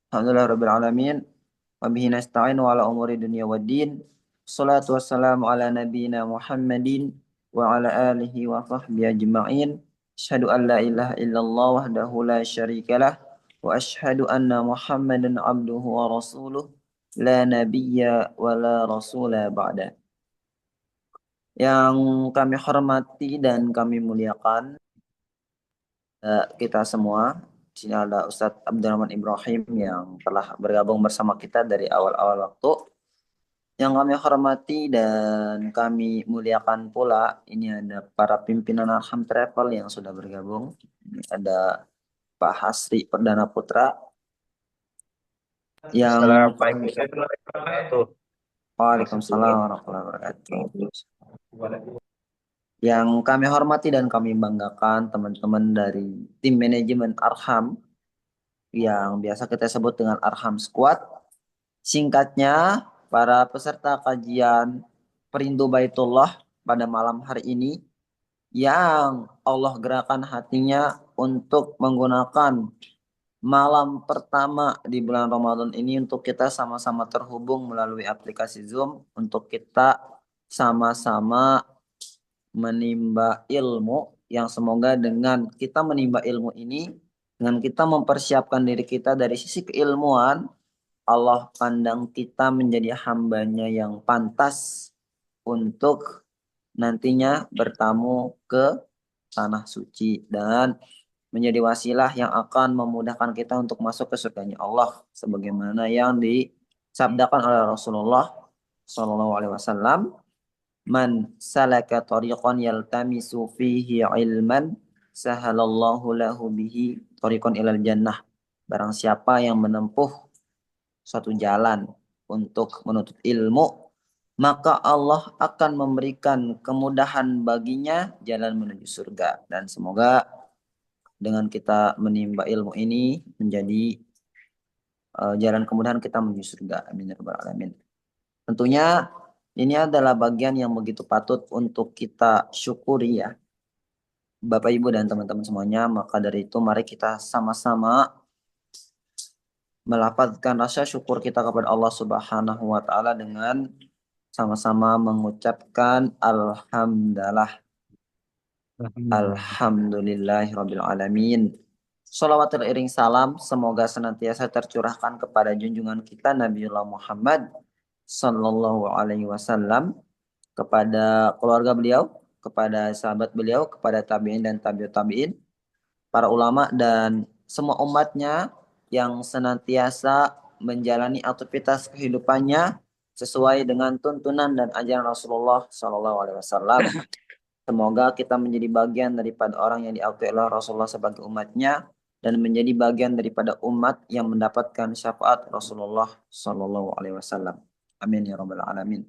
Alhamdulillah alamin. Wa bihi nasta'in wa ala umuri dunya waddin. Salatu wassalamu ala nabiyyina Muhammadin wa ala alihi wa sahbihi ajma'in. Asyhadu an la ilaha illallah wahdahu la syarikalah wa asyhadu anna Muhammadan abduhu wa rasuluh la nabiyya wa la rasula ba'da. Yang kami hormati dan kami muliakan kita semua. Di sini ada Ustadz Abdurrahman Ibrahim yang telah bergabung bersama kita dari awal-awal waktu. Yang kami hormati dan kami muliakan pula, ini ada para pimpinan Arham Travel yang sudah bergabung. Ini ada Pak Hasri Perdana Putra yang Assalamualaikum warahmatullahi wabarakatuh. Waalaikumsalam warahmatullahi wabarakatuh. Yang kami hormati dan kami banggakan teman-teman dari tim manajemen Arham yang biasa kita sebut dengan Arham Squad. Singkatnya, para peserta kajian Perindu Baitullah pada malam hari ini yang Allah gerakan hatinya untuk menggunakan malam pertama di bulan Ramadan ini untuk kita sama-sama terhubung melalui aplikasi Zoom untuk kita sama-sama menimba ilmu yang semoga dengan kita menimba ilmu ini, dengan kita mempersiapkan diri kita dari sisi keilmuan, Allah pandang kita menjadi hambanya yang pantas untuk nantinya bertamu ke tanah suci dan menjadi wasilah yang akan memudahkan kita untuk masuk ke surganya Allah sebagaimana yang disabdakan oleh Rasulullah Shallallahu Alaihi Wasallam, man salaka tariqan yaltamisu fihi ilman sahalallahu lahu bihi tariqan ilal jannah. Barang siapa yang menempuh suatu jalan untuk menuntut ilmu, maka Allah akan memberikan kemudahan baginya jalan menuju surga. Dan semoga dengan kita menimba ilmu ini menjadi jalan kemudahan kita menuju surga. Amin ya rabbal alamin. Tentunya ini adalah bagian yang begitu patut untuk kita syukuri ya, Bapak Ibu dan teman-teman semuanya. Maka dari itu mari kita sama-sama melafazkan rasa syukur kita kepada Allah Subhanahu wa taala dengan sama-sama mengucapkan alhamdulillah. Alhamdulillahirabbil alamin. Shalawat teriring salam semoga senantiasa tercurahkan kepada junjungan kita Nabiullah Muhammad sallallahu alaihi wasallam, kepada keluarga beliau, kepada sahabat beliau, kepada tabi'in dan tabi'ut tabi'in, para ulama dan semua umatnya yang senantiasa menjalani aktivitas kehidupannya sesuai dengan tuntunan dan ajaran Rasulullah Shallallahu Alaihi Wasallam. Semoga kita menjadi bagian daripada orang yang diakui oleh Rasulullah sebagai umatnya dan menjadi bagian daripada umat yang mendapatkan syafaat Rasulullah Shallallahu Alaihi Wasallam. Amin ya rabbal alamin.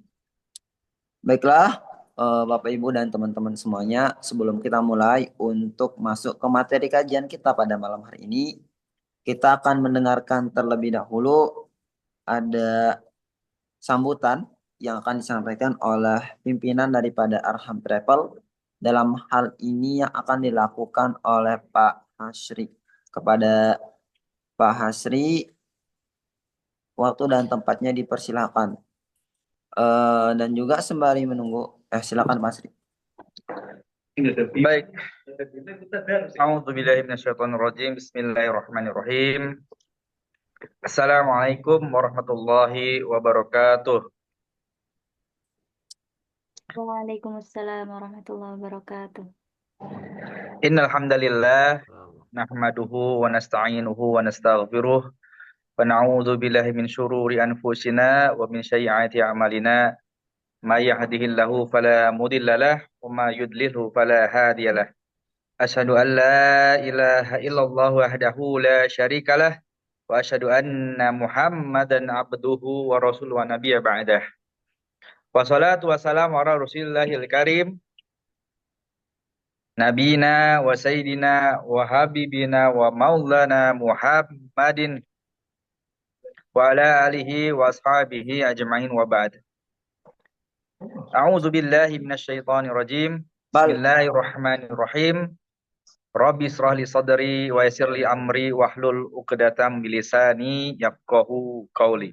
Baiklah, Bapak Ibu dan teman-teman semuanya, sebelum kita mulai untuk masuk ke materi kajian kita pada malam hari ini, kita akan mendengarkan terlebih dahulu ada sambutan yang akan disampaikan oleh pimpinan daripada Arham Travel. Dalam hal ini yang akan dilakukan oleh Pak Hasri. Kepada Pak Hasri, waktu dan tempatnya dipersilakan. Dan juga sembari menunggu, silakan Pak Hasri. Baik. A'udzubillahi minasyaitonirrajim. Bismillahirrahmanirrahim. Assalamualaikum warahmatullahi wabarakatuh. Waalaikumsalam warahmatullahi wabarakatuh. Innal hamdalillah nahmaduhu wa nasta'inuhu wa nastaghfiruh wa na'udzu billahi min syururi anfusina wa min sayyiati a'malina. May yahdihillahu fala mudhillalah wa may yudlilhu fala hadiyalah. Asyhadu an la ilaha illallah wahdahu la syarikalah wa asyhadu anna Muhammadan abduhu wa rasuluhu wa nabiyya ba'dah. Wassalatu wassalamu ala Rasillahil karim nabina wa sayyidina wa habibina wa maulana Muhammadin wa ala alihi wa ashabihi ajma'in wa ba'd. A'udzu billahi minasyaitonir rajim. Bismillahirrahmanirrahim. Rabbi israh li sadri wa yassir li amri wahlul 'uqdatam min lisani yafqahu qawli.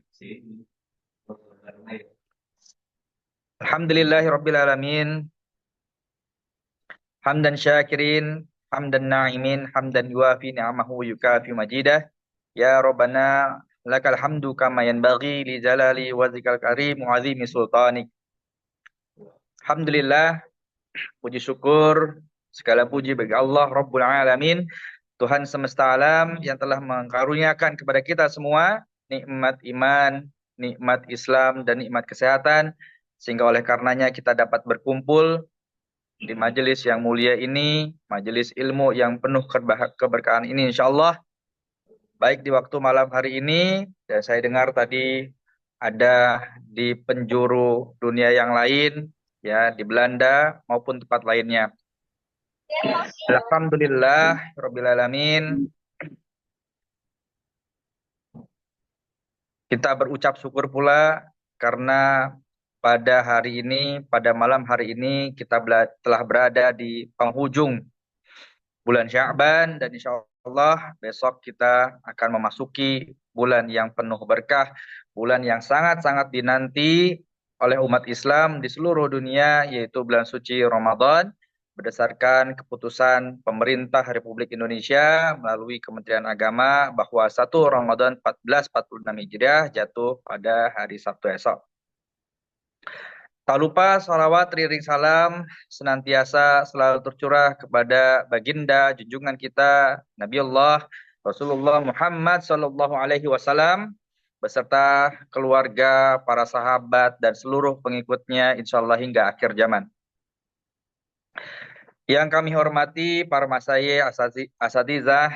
Alhamdulillahi rabbil alamin. Hamdan syakirin, hamdan na'imin, hamdan yuafi ni'amahu yukafi majidah. Ya Rabbana lakal hamdu kama yanbaghi li jalali wajhikal karim wa azimi sultanik. Alhamdulillah, puji syukur, segala puji bagi Allah Rabbul Alamin, Tuhan semesta alam yang telah mengkaruniakan kepada kita semua nikmat iman, nikmat Islam, dan nikmat kesehatan, sehingga oleh karenanya kita dapat berkumpul di majelis yang mulia ini, majelis ilmu yang penuh keberkahan ini insyaallah, baik di waktu malam hari ini, dan saya dengar tadi ada di penjuru dunia yang lain, ya di Belanda maupun tempat lainnya. Alhamdulillah Rabbil Alamin. Kita berucap syukur pula karena pada hari ini, pada malam hari ini kita telah berada di penghujung bulan Sya'ban, dan insya Allah besok kita akan memasuki bulan yang penuh berkah, bulan yang sangat-sangat dinanti oleh umat Islam di seluruh dunia, yaitu bulan suci Ramadan, berdasarkan keputusan pemerintah Republik Indonesia melalui Kementerian Agama bahwa 1 Ramadan 1446 Hijriah jatuh pada hari Sabtu esok. Tak lupa salawat riring salam senantiasa selalu tercurah kepada baginda junjungan kita Nabiullah Rasulullah Muhammad sallallahu alaihi wasallam beserta keluarga, para sahabat dan seluruh pengikutnya insyaallah hingga akhir zaman. Yang kami hormati para masayikh, asatizah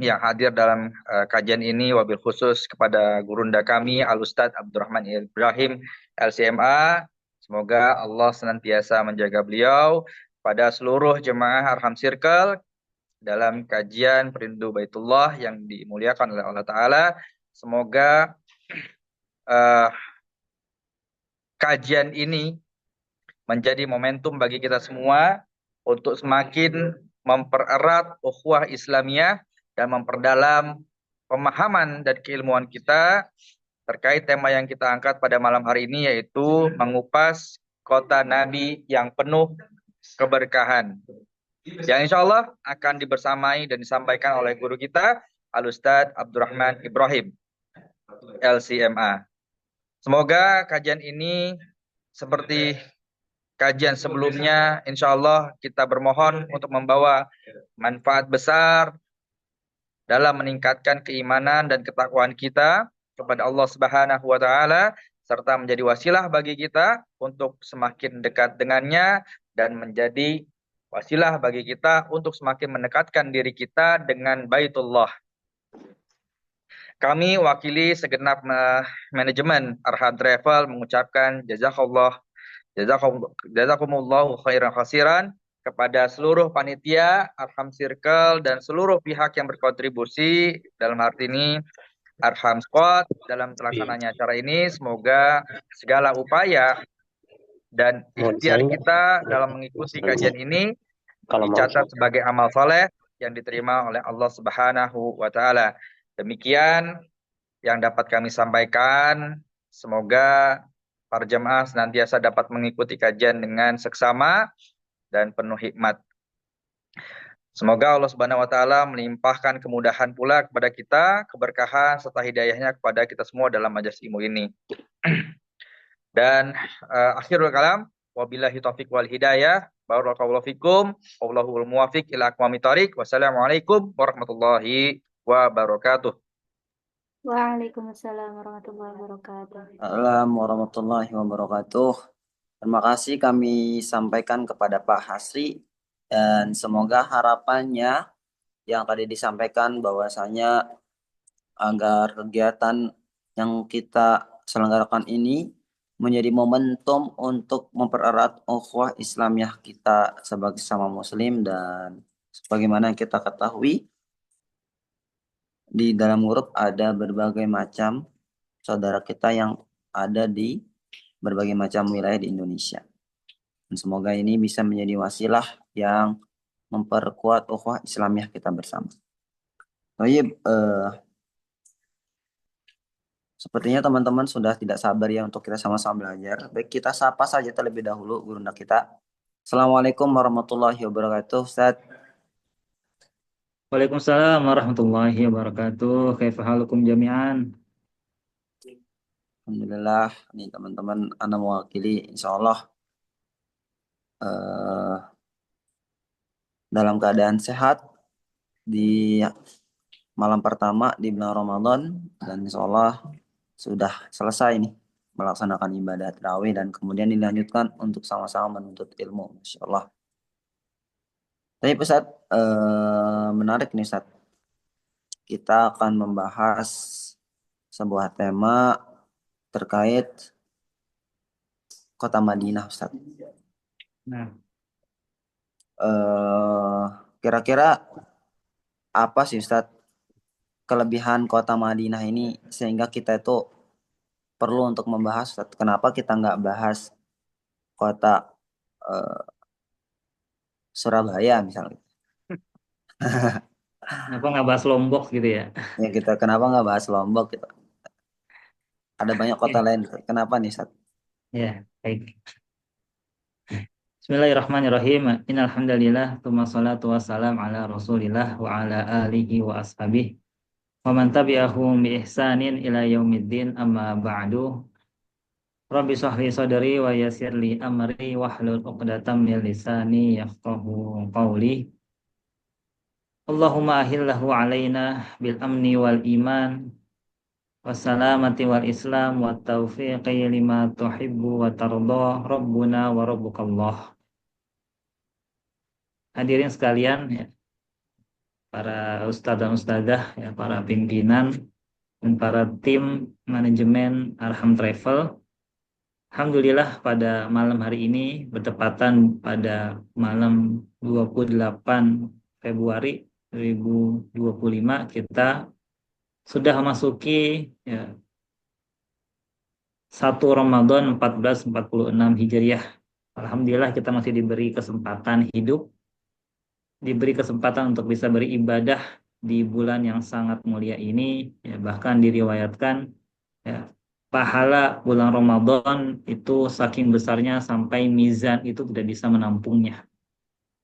yang hadir dalam kajian ini, wabil khusus kepada gurunda kami Al-Ustadz Abdurrahman Ibrahim LCMA. Semoga Allah senantiasa menjaga beliau, pada seluruh jemaah Arham Circle dalam kajian Perindu Baitullah yang dimuliakan oleh Allah Ta'ala. Semoga kajian ini menjadi momentum bagi kita semua untuk semakin mempererat ukhuwah Islamiyah dan memperdalam pemahaman dan keilmuan kita terkait tema yang kita angkat pada malam hari ini, yaitu mengupas kota Nabi yang penuh keberkahan, yang insya Allah akan dibersamai dan disampaikan oleh guru kita Al-Ustadz Abdurrahman Ibrahim LCMA. Semoga kajian ini seperti kajian sebelumnya, insya Allah kita bermohon untuk membawa manfaat besar dalam meningkatkan keimanan dan ketakwaan kita kepada Allah Subhanahu wa Ta'ala, serta menjadi wasilah bagi kita untuk semakin dekat dengannya, dan menjadi wasilah bagi kita untuk semakin mendekatkan diri kita dengan Baitullah. Kami wakili segenap manajemen Arham Travel mengucapkan jazakumullahu khairan khasiran kepada seluruh panitia Arham Circle dan seluruh pihak yang berkontribusi dalam arti ini Arham Squad dalam terlaksananya acara ini. Semoga segala upaya dan ikhtiar kita dalam mengikuti kajian ini dicatat sebagai amal soleh yang diterima oleh Allah Subhanahu wa Ta'ala. Demikian yang dapat kami sampaikan. Semoga para jemaah senantiasa dapat mengikuti kajian dengan seksama dan penuh hikmat. Semoga Allah Subhanahu wa Ta'ala melimpahkan kemudahan pula kepada kita, keberkahan serta hidayahnya kepada kita semua dalam majelis ilmu ini. Dan akhirul kalam, wabillahi taufiq wal hidayah, barakallahu fikum, wallahul muwafiq ila aqwamit thoriq. Wassalamualaikum warahmatullahi wabarakatuh. Waalaikumsalam warahmatullahi wabarakatuh. Assalamualaikum warahmatullahi wabarakatuh. Terima kasih kami sampaikan kepada Pak Hasri, dan semoga harapannya yang tadi disampaikan bahwasanya agar kegiatan yang kita selenggarakan ini menjadi momentum untuk mempererat ukhuwah Islamiyah kita sebagai sesama muslim. Dan sebagaimana kita ketahui, di dalam grup ada berbagai macam saudara kita yang ada di berbagai macam wilayah di Indonesia. Dan semoga ini bisa menjadi wasilah yang memperkuat ukhuwah Islamiyah kita bersama. Baik, sepertinya teman-teman sudah tidak sabar ya untuk kita sama-sama belajar. Baik, kita sapa saja terlebih dahulu gurunda kita. Assalamualaikum warahmatullahi wabarakatuh, Ustaz. Waalaikumsalam warahmatullahi wabarakatuh. Kaifa halukum jami'an? Alhamdulillah, nih teman-teman, Anda mewakili insya Allah dalam keadaan sehat di malam pertama di bulan Ramadan, dan insya Allah sudah selesai nih melaksanakan ibadah tarawih dan kemudian dilanjutkan untuk sama-sama menuntut ilmu, Masya Allah. Tapi Ustaz, menarik nih Ustaz. Kita akan membahas sebuah tema terkait kota Madinah, Ustaz. Nah, Kira-kira apa sih Ustaz kelebihan kota Madinah ini sehingga kita itu perlu untuk membahas, Ustaz? Kenapa kita nggak bahas kota Surabaya misalnya? kenapa nggak bahas Lombok gitu ya? Ya kita kenapa nggak bahas Lombok gitu? Ada banyak kota Oke. lain. Kenapa nih, Ustaz? Ya, baik. Bismillahirrahmanirrahim. Innal hamdalillah, tsumma shalatu wassalam ala Rasulillah wa ala alihi wa ashabihi wa man tabi'ahum bi ihsanin ila yaumiddin, amma ba'du. Rabbi shrahli sadri wa yassir li amri wahlul 'uqdatam min lisani yafqahu qawli. Allahumma ahillahu alaina bil amni wal iman wassalamati wal islam wa taufiqi lima tuhibbu wa tarda rabbuna wa rabbukallah. Hadirin sekalian ya, para ustadz dan ustadzah ya, para pimpinan dan para tim manajemen Arham Travel. Alhamdulillah pada malam hari ini bertepatan pada malam 28 Februari 2025 kita sudah memasuki ya, 1 Ramadan 1446 Hijriah. Alhamdulillah kita masih diberi kesempatan hidup, diberi kesempatan untuk bisa beribadah di bulan yang sangat mulia ini. Ya, bahkan diriwayatkan ya, pahala bulan Ramadan itu saking besarnya sampai mizan itu tidak bisa menampungnya.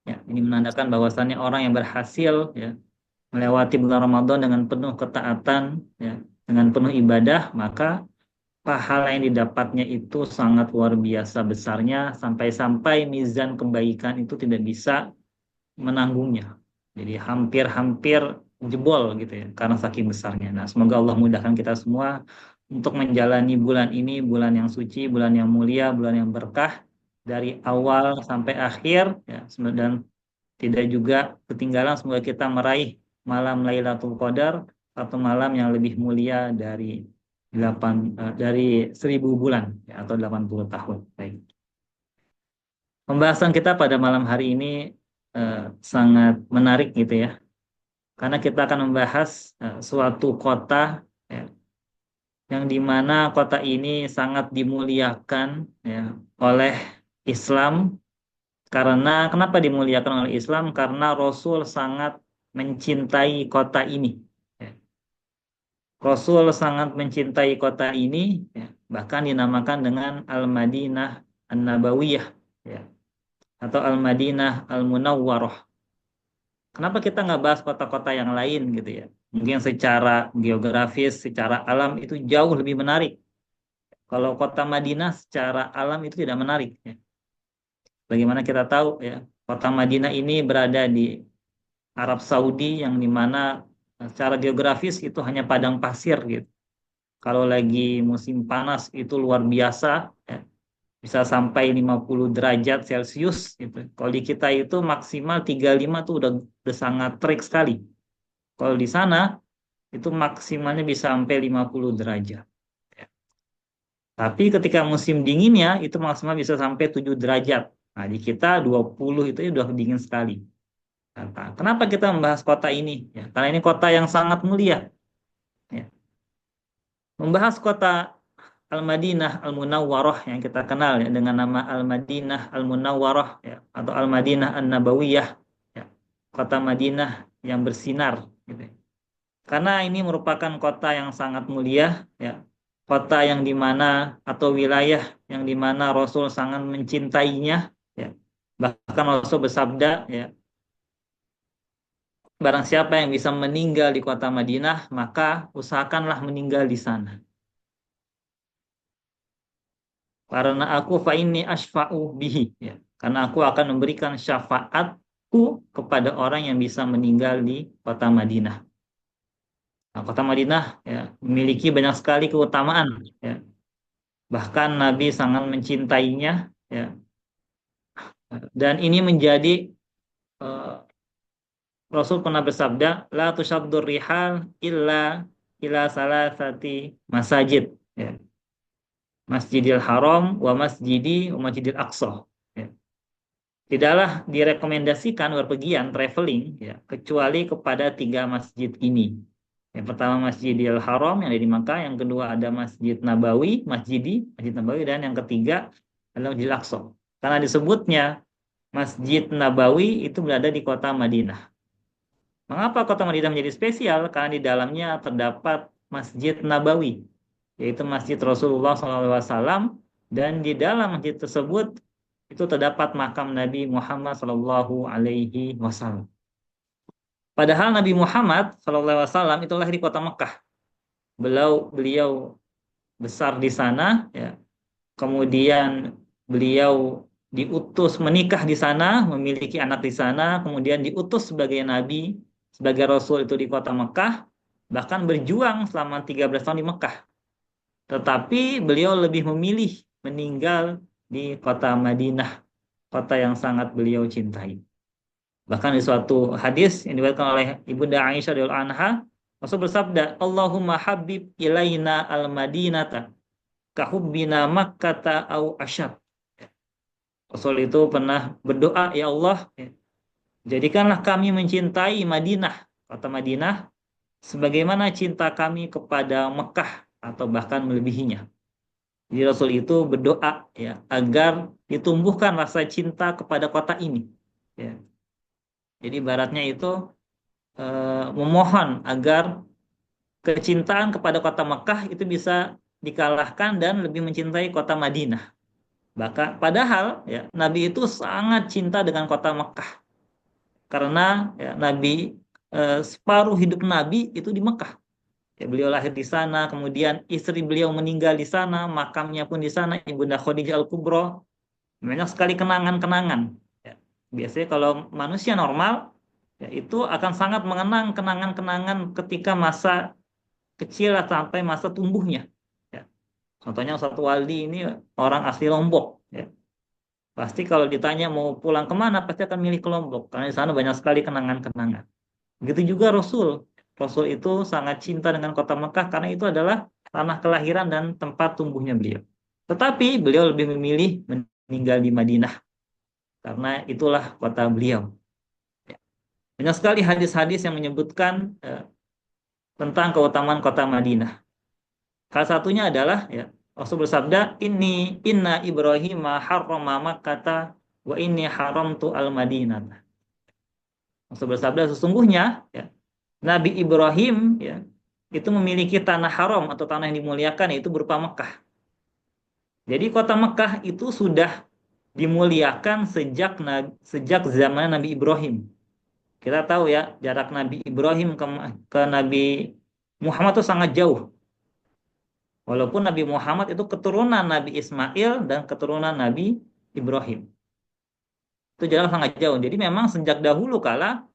Ya, ini menandakan bahwasannya orang yang berhasil ya, melewati bulan Ramadan dengan penuh ketaatan, ya, dengan penuh ibadah, maka pahala yang didapatnya itu sangat luar biasa besarnya, sampai-sampai mizan kebaikan itu tidak bisa menanggungnya. Jadi hampir-hampir jebol gitu ya, karena saking besarnya. Nah, semoga Allah mudahkan kita semua untuk menjalani bulan ini, bulan yang suci, bulan yang mulia, bulan yang berkah, dari awal sampai akhir, ya, dan tidak juga ketinggalan. Semoga kita meraih malam Lailatul Qadar, satu malam yang lebih mulia dari 1000 bulan ya, atau 80 tahun. Baik. Pembahasan kita pada malam hari ini sangat menarik gitu ya. Karena kita akan membahas suatu kota ya, yang dimana kota ini sangat dimuliakan ya, oleh Islam. Karena kenapa dimuliakan oleh Islam? Karena Rasul sangat mencintai kota ini. Ya. Rasul sangat mencintai kota ini, ya, bahkan dinamakan dengan Al-Madinah An-Nabawiyah, ya, atau Al-Madinah Al-Munawwarah. Kenapa kita nggak bahas kota-kota yang lain gitu ya? Mungkin secara geografis, secara alam itu jauh lebih menarik. Kalau kota Madinah secara alam itu tidak menarik. Ya. Bagaimana kita tahu ya, kota Madinah ini berada di Arab Saudi yang dimana secara geografis itu hanya padang pasir gitu. Kalau lagi musim panas itu luar biasa, ya, bisa sampai 50 derajat Celcius gitu. Kalau di kita itu maksimal 35 tuh udah sangat terik sekali. Kalau di sana itu maksimalnya bisa sampai 50 derajat. Ya. Tapi ketika musim dinginnya itu maksimal bisa sampai 7 derajat. Nah, di kita 20 itu udah dingin sekali. Kenapa kita membahas kota ini? Ya, karena ini kota yang sangat mulia. Ya. Membahas kota Al-Madinah Al-Munawwarah yang kita kenal ya, dengan nama Al-Madinah Al-Munawwarah ya, atau Al-Madinah An-Nabawiyah ya. kota Madinah yang bersinar gitu. Karena ini merupakan kota yang sangat mulia ya. Kota yang dimana atau wilayah yang dimana Rasul sangat mencintainya ya. Bahkan Rasul bersabda ya, barang siapa yang bisa meninggal di kota Madinah, maka usahakanlah meninggal di sana. Karena aku fa inni asfa'u bihi ya. Karena aku akan memberikan syafaatku kepada orang yang bisa meninggal di kota Madinah. Nah, kota Madinah ya memiliki banyak sekali keutamaan ya. Bahkan Nabi sangat mencintainya ya. Dan ini menjadi eh, Rasul pernah bersabda, la tusyaddur rihal illa salasati masajid ya. Masjidil Haram wa Masjidil Aqsa ya. Tidaklah direkomendasikan berpergian traveling ya kecuali kepada 3 masjid ini. Yang pertama Masjidil Haram yang ada di Makkah, yang kedua ada Masjid Nabawi, Masjid Nabawi, dan yang ketiga adalah Masjidil Aqsa. Karena disebutnya Masjid Nabawi itu berada di kota Madinah. Mengapa kota Madinah menjadi spesial? Karena di dalamnya terdapat Masjid Nabawi, yaitu Masjid Rasulullah SAW, dan di dalam masjid tersebut itu terdapat makam Nabi Muhammad SAW. Padahal Nabi Muhammad SAW itu lahir di kota Mekah. Beliau besar di sana, ya. Kemudian beliau diutus menikah di sana, memiliki anak di sana, kemudian diutus sebagai Nabi, sebagai Rasul itu di kota Mekah, bahkan berjuang selama 13 tahun di Mekah. Tetapi beliau lebih memilih meninggal di kota Madinah, kota yang sangat beliau cintai. Bahkan di suatu hadis yang diriwayatkan oleh Ibunda Aisyah radhiyallahu anha, Rasul bersabda, Allahumma habib ilaina al-Madinata kahubbina Makkata au asyad. Rasul itu pernah berdoa, ya Allah, jadikanlah kami mencintai Madinah, kota Madinah, sebagaimana cinta kami kepada Mekah atau bahkan melebihinya. Jadi Rasul itu berdoa ya agar ditumbuhkan rasa cinta kepada kota ini. Ya. Jadi baratnya itu memohon agar kecintaan kepada kota Mekah itu bisa dikalahkan dan lebih mencintai kota Madinah. Padahal ya, Nabi itu sangat cinta dengan kota Mekah. Karena ya, Nabi separuh hidup Nabi itu di Mekah. Ya, beliau lahir di sana, kemudian istri beliau meninggal di sana, makamnya pun di sana, Ibunda Khadijah Al-Kubra. Banyak sekali kenangan-kenangan. Ya, biasanya kalau manusia normal, ya, itu akan sangat mengenang kenangan-kenangan ketika masa kecil sampai masa tumbuhnya. Ya. Contohnya satu wali ini orang asli Lombok. Ya. Pasti kalau ditanya mau pulang kemana, pasti akan milih ke Lombok. Karena di sana banyak sekali kenangan-kenangan. Begitu juga Rasul. Rasul itu sangat cinta dengan kota Mekah karena itu adalah tanah kelahiran dan tempat tumbuhnya beliau. Tetapi beliau lebih memilih meninggal di Madinah karena itulah kota beliau. Banyak sekali hadis-hadis yang menyebutkan tentang keutamaan kota Madinah. Salah satunya adalah ya, Rasul bersabda, inna Ibrahim harrama Makkata wa inni haramtu al-Madinah. Rasul bersabda sesungguhnya ya, Nabi Ibrahim ya, itu memiliki tanah haram atau tanah yang dimuliakan, yaitu berupa Mekah. Jadi kota Mekah itu sudah dimuliakan sejak zaman Nabi Ibrahim. Kita tahu ya jarak Nabi Ibrahim ke Nabi Muhammad itu sangat jauh. Walaupun Nabi Muhammad itu keturunan Nabi Ismail dan keturunan Nabi Ibrahim. Itu jarak sangat jauh. Jadi memang sejak dahulu kala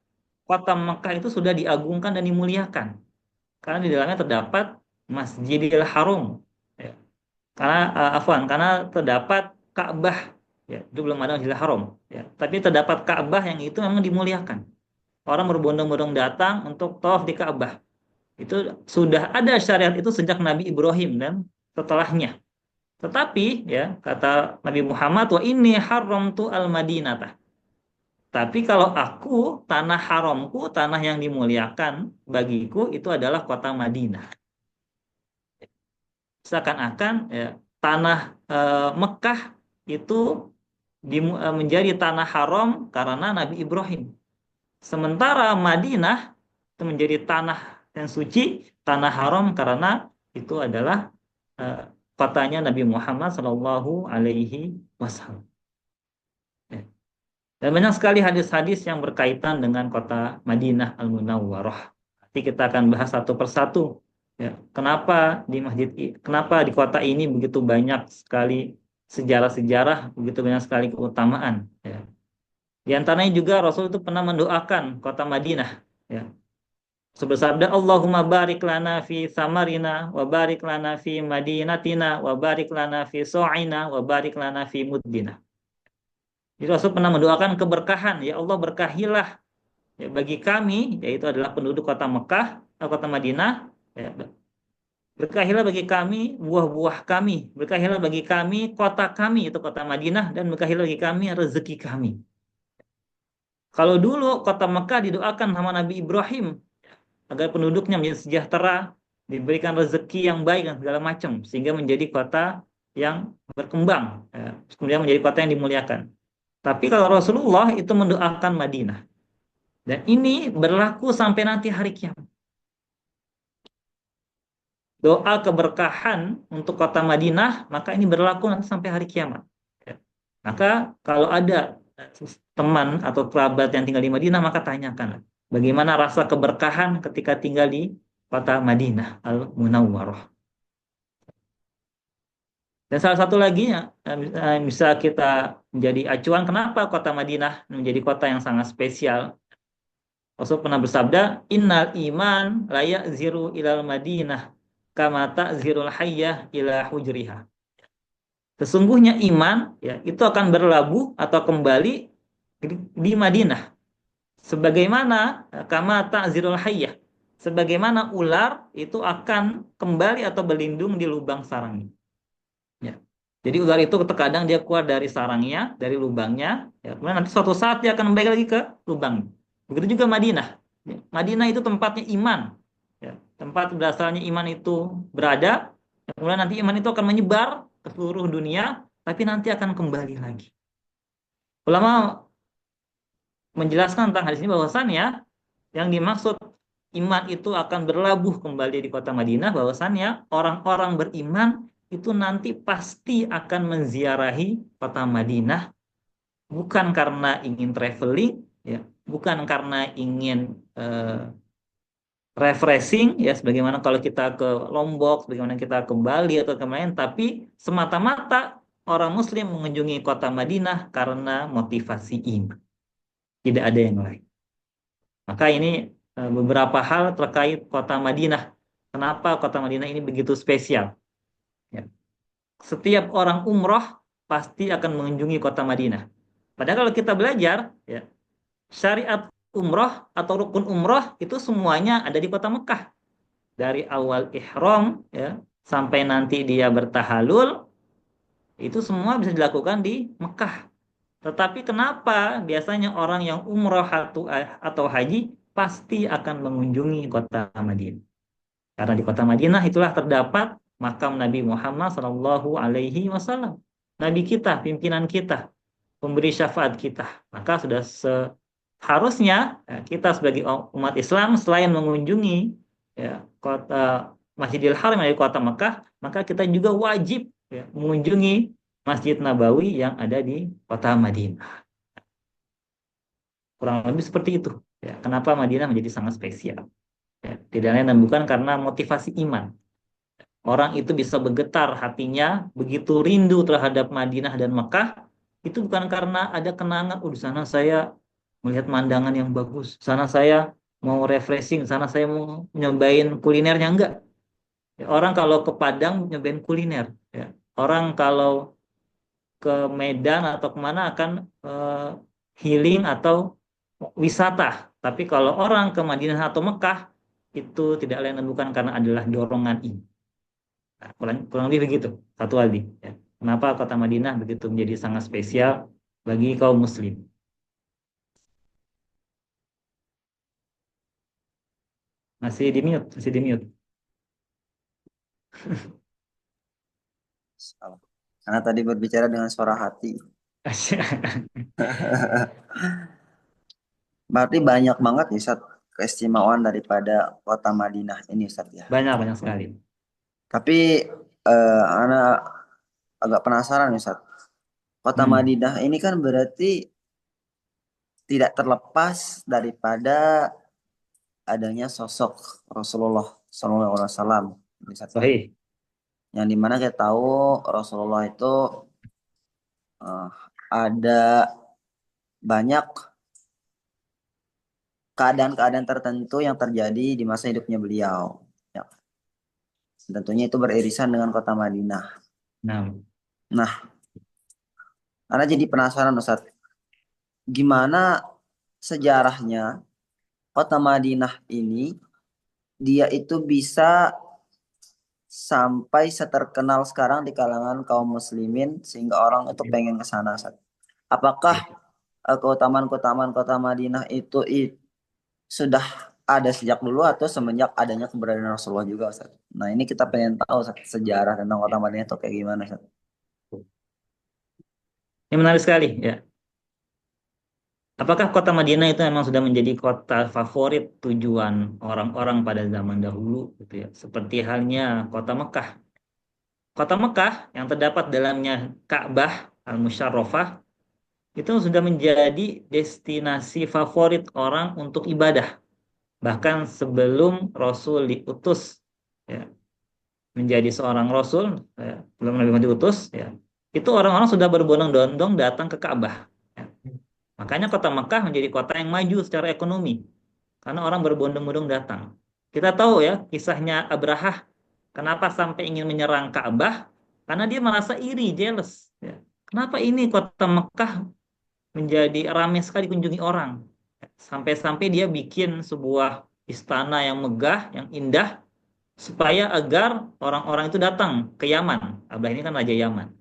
kota Mekah itu sudah diagungkan dan dimuliakan. Karena di dalamnya terdapat Masjidil Haram. Ya. Karena terdapat Ka'bah. Ya, itu belum ada Masjidil Haram. Ya. Tapi terdapat Ka'bah yang itu memang dimuliakan. Orang berbondong-bondong datang untuk tawaf di Ka'bah. Itu sudah ada syariat itu sejak Nabi Ibrahim dan setelahnya. Tetapi ya kata Nabi Muhammad, wa inni haramtu al-Madinata. Tapi kalau aku, tanah haramku, tanah yang dimuliakan bagiku itu adalah kota Madinah. Seakan-akan ya, tanah Mekah itu menjadi tanah haram karena Nabi Ibrahim. Sementara Madinah itu menjadi tanah yang suci, tanah haram karena itu adalah kotanya Nabi Muhammad Shallallahu Alaihi Wasallam. Ya. Dan banyak sekali hadis-hadis yang berkaitan dengan kota Madinah Al-Munawwarah. Nanti kita akan bahas satu persatu. Ya, kenapa di kota ini begitu banyak sekali sejarah-sejarah, begitu banyak sekali keutamaan. Ya. Di antaranya juga Rasul itu pernah mendoakan kota Madinah. Ya. Bersabda, Allahumma barik lana fi samarina, wa barik lana fi madinatina, wa barik lana fi so'ina, wa barik lana fi muddina. Jadi Rasul pernah mendoakan keberkahan, ya Allah berkahilah ya, bagi kami, yaitu adalah penduduk kota Mekah atau kota Madinah, ya, berkahilah bagi kami buah-buah kami, berkahilah bagi kami kota kami, itu kota Madinah, dan berkahilah bagi kami rezeki kami. Kalau dulu kota Mekah didoakan sama Nabi Ibrahim, agar penduduknya menjadi sejahtera, diberikan rezeki yang baik dan segala macam, sehingga menjadi kota yang berkembang, ya, kemudian menjadi kota yang dimuliakan. Tapi kalau Rasulullah itu mendoakan Madinah. Dan ini berlaku sampai nanti hari kiamat. Doa keberkahan untuk kota Madinah, maka ini berlaku nanti sampai hari kiamat. Ya. Maka kalau ada teman atau kerabat yang tinggal di Madinah, maka tanyakan bagaimana rasa keberkahan ketika tinggal di kota Madinah Al-Munawwarah. Dan salah satu lagi yang bisa kita menjadi acuan kenapa kota Madinah menjadi kota yang sangat spesial. Rasul pernah bersabda, Innal iman layak ziru ilal Madinah kama ta'zirul hayyah ila hujriha. Sesungguhnya iman ya itu akan berlabuh atau kembali di Madinah. Sebagaimana kama ta'zirul hayyah. Sebagaimana ular itu akan kembali atau berlindung di lubang sarangnya. Ya. Jadi ular itu terkadang dia keluar dari sarangnya, dari lubangnya, ya, kemudian nanti suatu saat dia akan kembali lagi ke lubang. Begitu juga Madinah. Ya. Madinah itu tempatnya iman. Ya. Tempat berasalnya iman itu berada, ya, kemudian nanti iman itu akan menyebar ke seluruh dunia, tapi nanti akan kembali lagi. Ulama menjelaskan tentang hadis ini bahwasannya yang dimaksud iman itu akan berlabuh kembali di kota Madinah, bahwasannya orang-orang beriman itu nanti pasti akan menziarahi kota Madinah bukan karena ingin traveling, ya, bukan karena ingin refreshing, ya, sebagaimana kalau kita ke Lombok, sebagaimana kita ke Bali atau kemana, tapi semata-mata orang Muslim mengunjungi kota Madinah karena motivasi iman, tidak ada yang lain. Maka ini beberapa hal terkait kota Madinah. Kenapa kota Madinah ini begitu spesial? Ya. Setiap orang umroh pasti akan mengunjungi kota Madinah. Padahal kalau kita belajar, ya, syariat umroh atau rukun umroh itu semuanya ada di kota Mekah. Dari awal ihram ya, sampai nanti dia bertahalul, itu semua bisa dilakukan di Mekah. Tetapi kenapa biasanya orang yang umroh atau haji pasti akan mengunjungi kota Madinah? Karena di kota Madinah itulah terdapat makam Nabi Muhammad Shallallahu Alaihi Wasallam. Nabi kita, pimpinan kita, pemberi syafaat kita. Maka sudah seharusnya ya, kita sebagai umat Islam selain mengunjungi ya, kota Masjidil Haram dari kota Mekah, maka kita juga wajib ya, mengunjungi Masjid Nabawi yang ada di kota Madinah. Kurang lebih seperti itu. Ya, kenapa Madinah menjadi sangat spesial? Ya, tidak lain dan bukan karena motivasi iman. Orang itu bisa bergetar hatinya begitu rindu terhadap Madinah dan Mekah, itu bukan karena ada kenangan, di sana saya melihat pemandangan yang bagus, sana saya mau refreshing, sana saya mau nyobain kulinernya, enggak. Ya, orang kalau ke Padang nyobain kuliner, ya. Orang kalau ke Medan atau kemana akan healing atau wisata. Tapi kalau orang ke Madinah atau Mekah itu tidak lain dan bukan karena adalah dorongan ini. Nah, kurang lebih begitu. Satu lagi. Ya. Kenapa kota Madinah begitu menjadi sangat spesial bagi kaum Muslim? Masih di mute, masih di mute. Salah. Karena tadi berbicara dengan suara hati. Berarti banyak banget nih Ustaz keistimewaan daripada kota Madinah ini Ustaz ya. Banyak sekali. Tapi anak agak penasaran nih Ustaz. Kota Hmm. Madinah ini kan berarti tidak terlepas daripada adanya sosok Rasulullah SAW. Ustaz ya. Sahih. Yang dimana kita tahu Rasulullah itu eh, ada banyak keadaan-keadaan tertentu yang terjadi di masa hidupnya beliau. Ya, tentunya itu beririsan dengan kota Madinah. Nah, Nah, Ana jadi penasaran Ustaz, gimana sejarahnya kota Madinah ini dia itu bisa sampai seterkenal sekarang di kalangan kaum muslimin sehingga orang itu pengen ke sana Ustaz. Apakah keutamaan-keutamaan kota Madinah itu sudah ada sejak dulu atau semenjak adanya keberadaan Rasulullah juga Ustaz? Nah, ini kita pengen tahu Ustaz, sejarah tentang kota Madinah itu kayak gimana Ustaz? ini menarik sekali ya. Apakah kota Madinah itu memang sudah menjadi kota favorit tujuan orang-orang pada zaman dahulu gitu ya. Seperti halnya kota Mekah. Kota Mekah yang terdapat dalamnya Ka'bah Al-Musyarrafah itu sudah menjadi destinasi favorit orang untuk ibadah. Bahkan sebelum Rasul diutus ya, menjadi seorang Rasul, ya, belum Nabi Muhammad diutus, ya, itu orang-orang sudah berbondong-bondong datang ke Ka'bah. Ya. Makanya kota Mekah menjadi kota yang maju secara ekonomi karena orang berbondong-bondong datang. Kita tahu ya kisahnya Abrahah kenapa sampai ingin menyerang Ka'bah karena dia merasa iri, jealous. Ya. Kenapa ini kota Mekah menjadi ramai sekali dikunjungi orang? Sampai-sampai dia bikin sebuah istana yang megah, yang indah, supaya agar orang-orang itu datang ke Yaman. Abrahah ini kan Raja Yaman.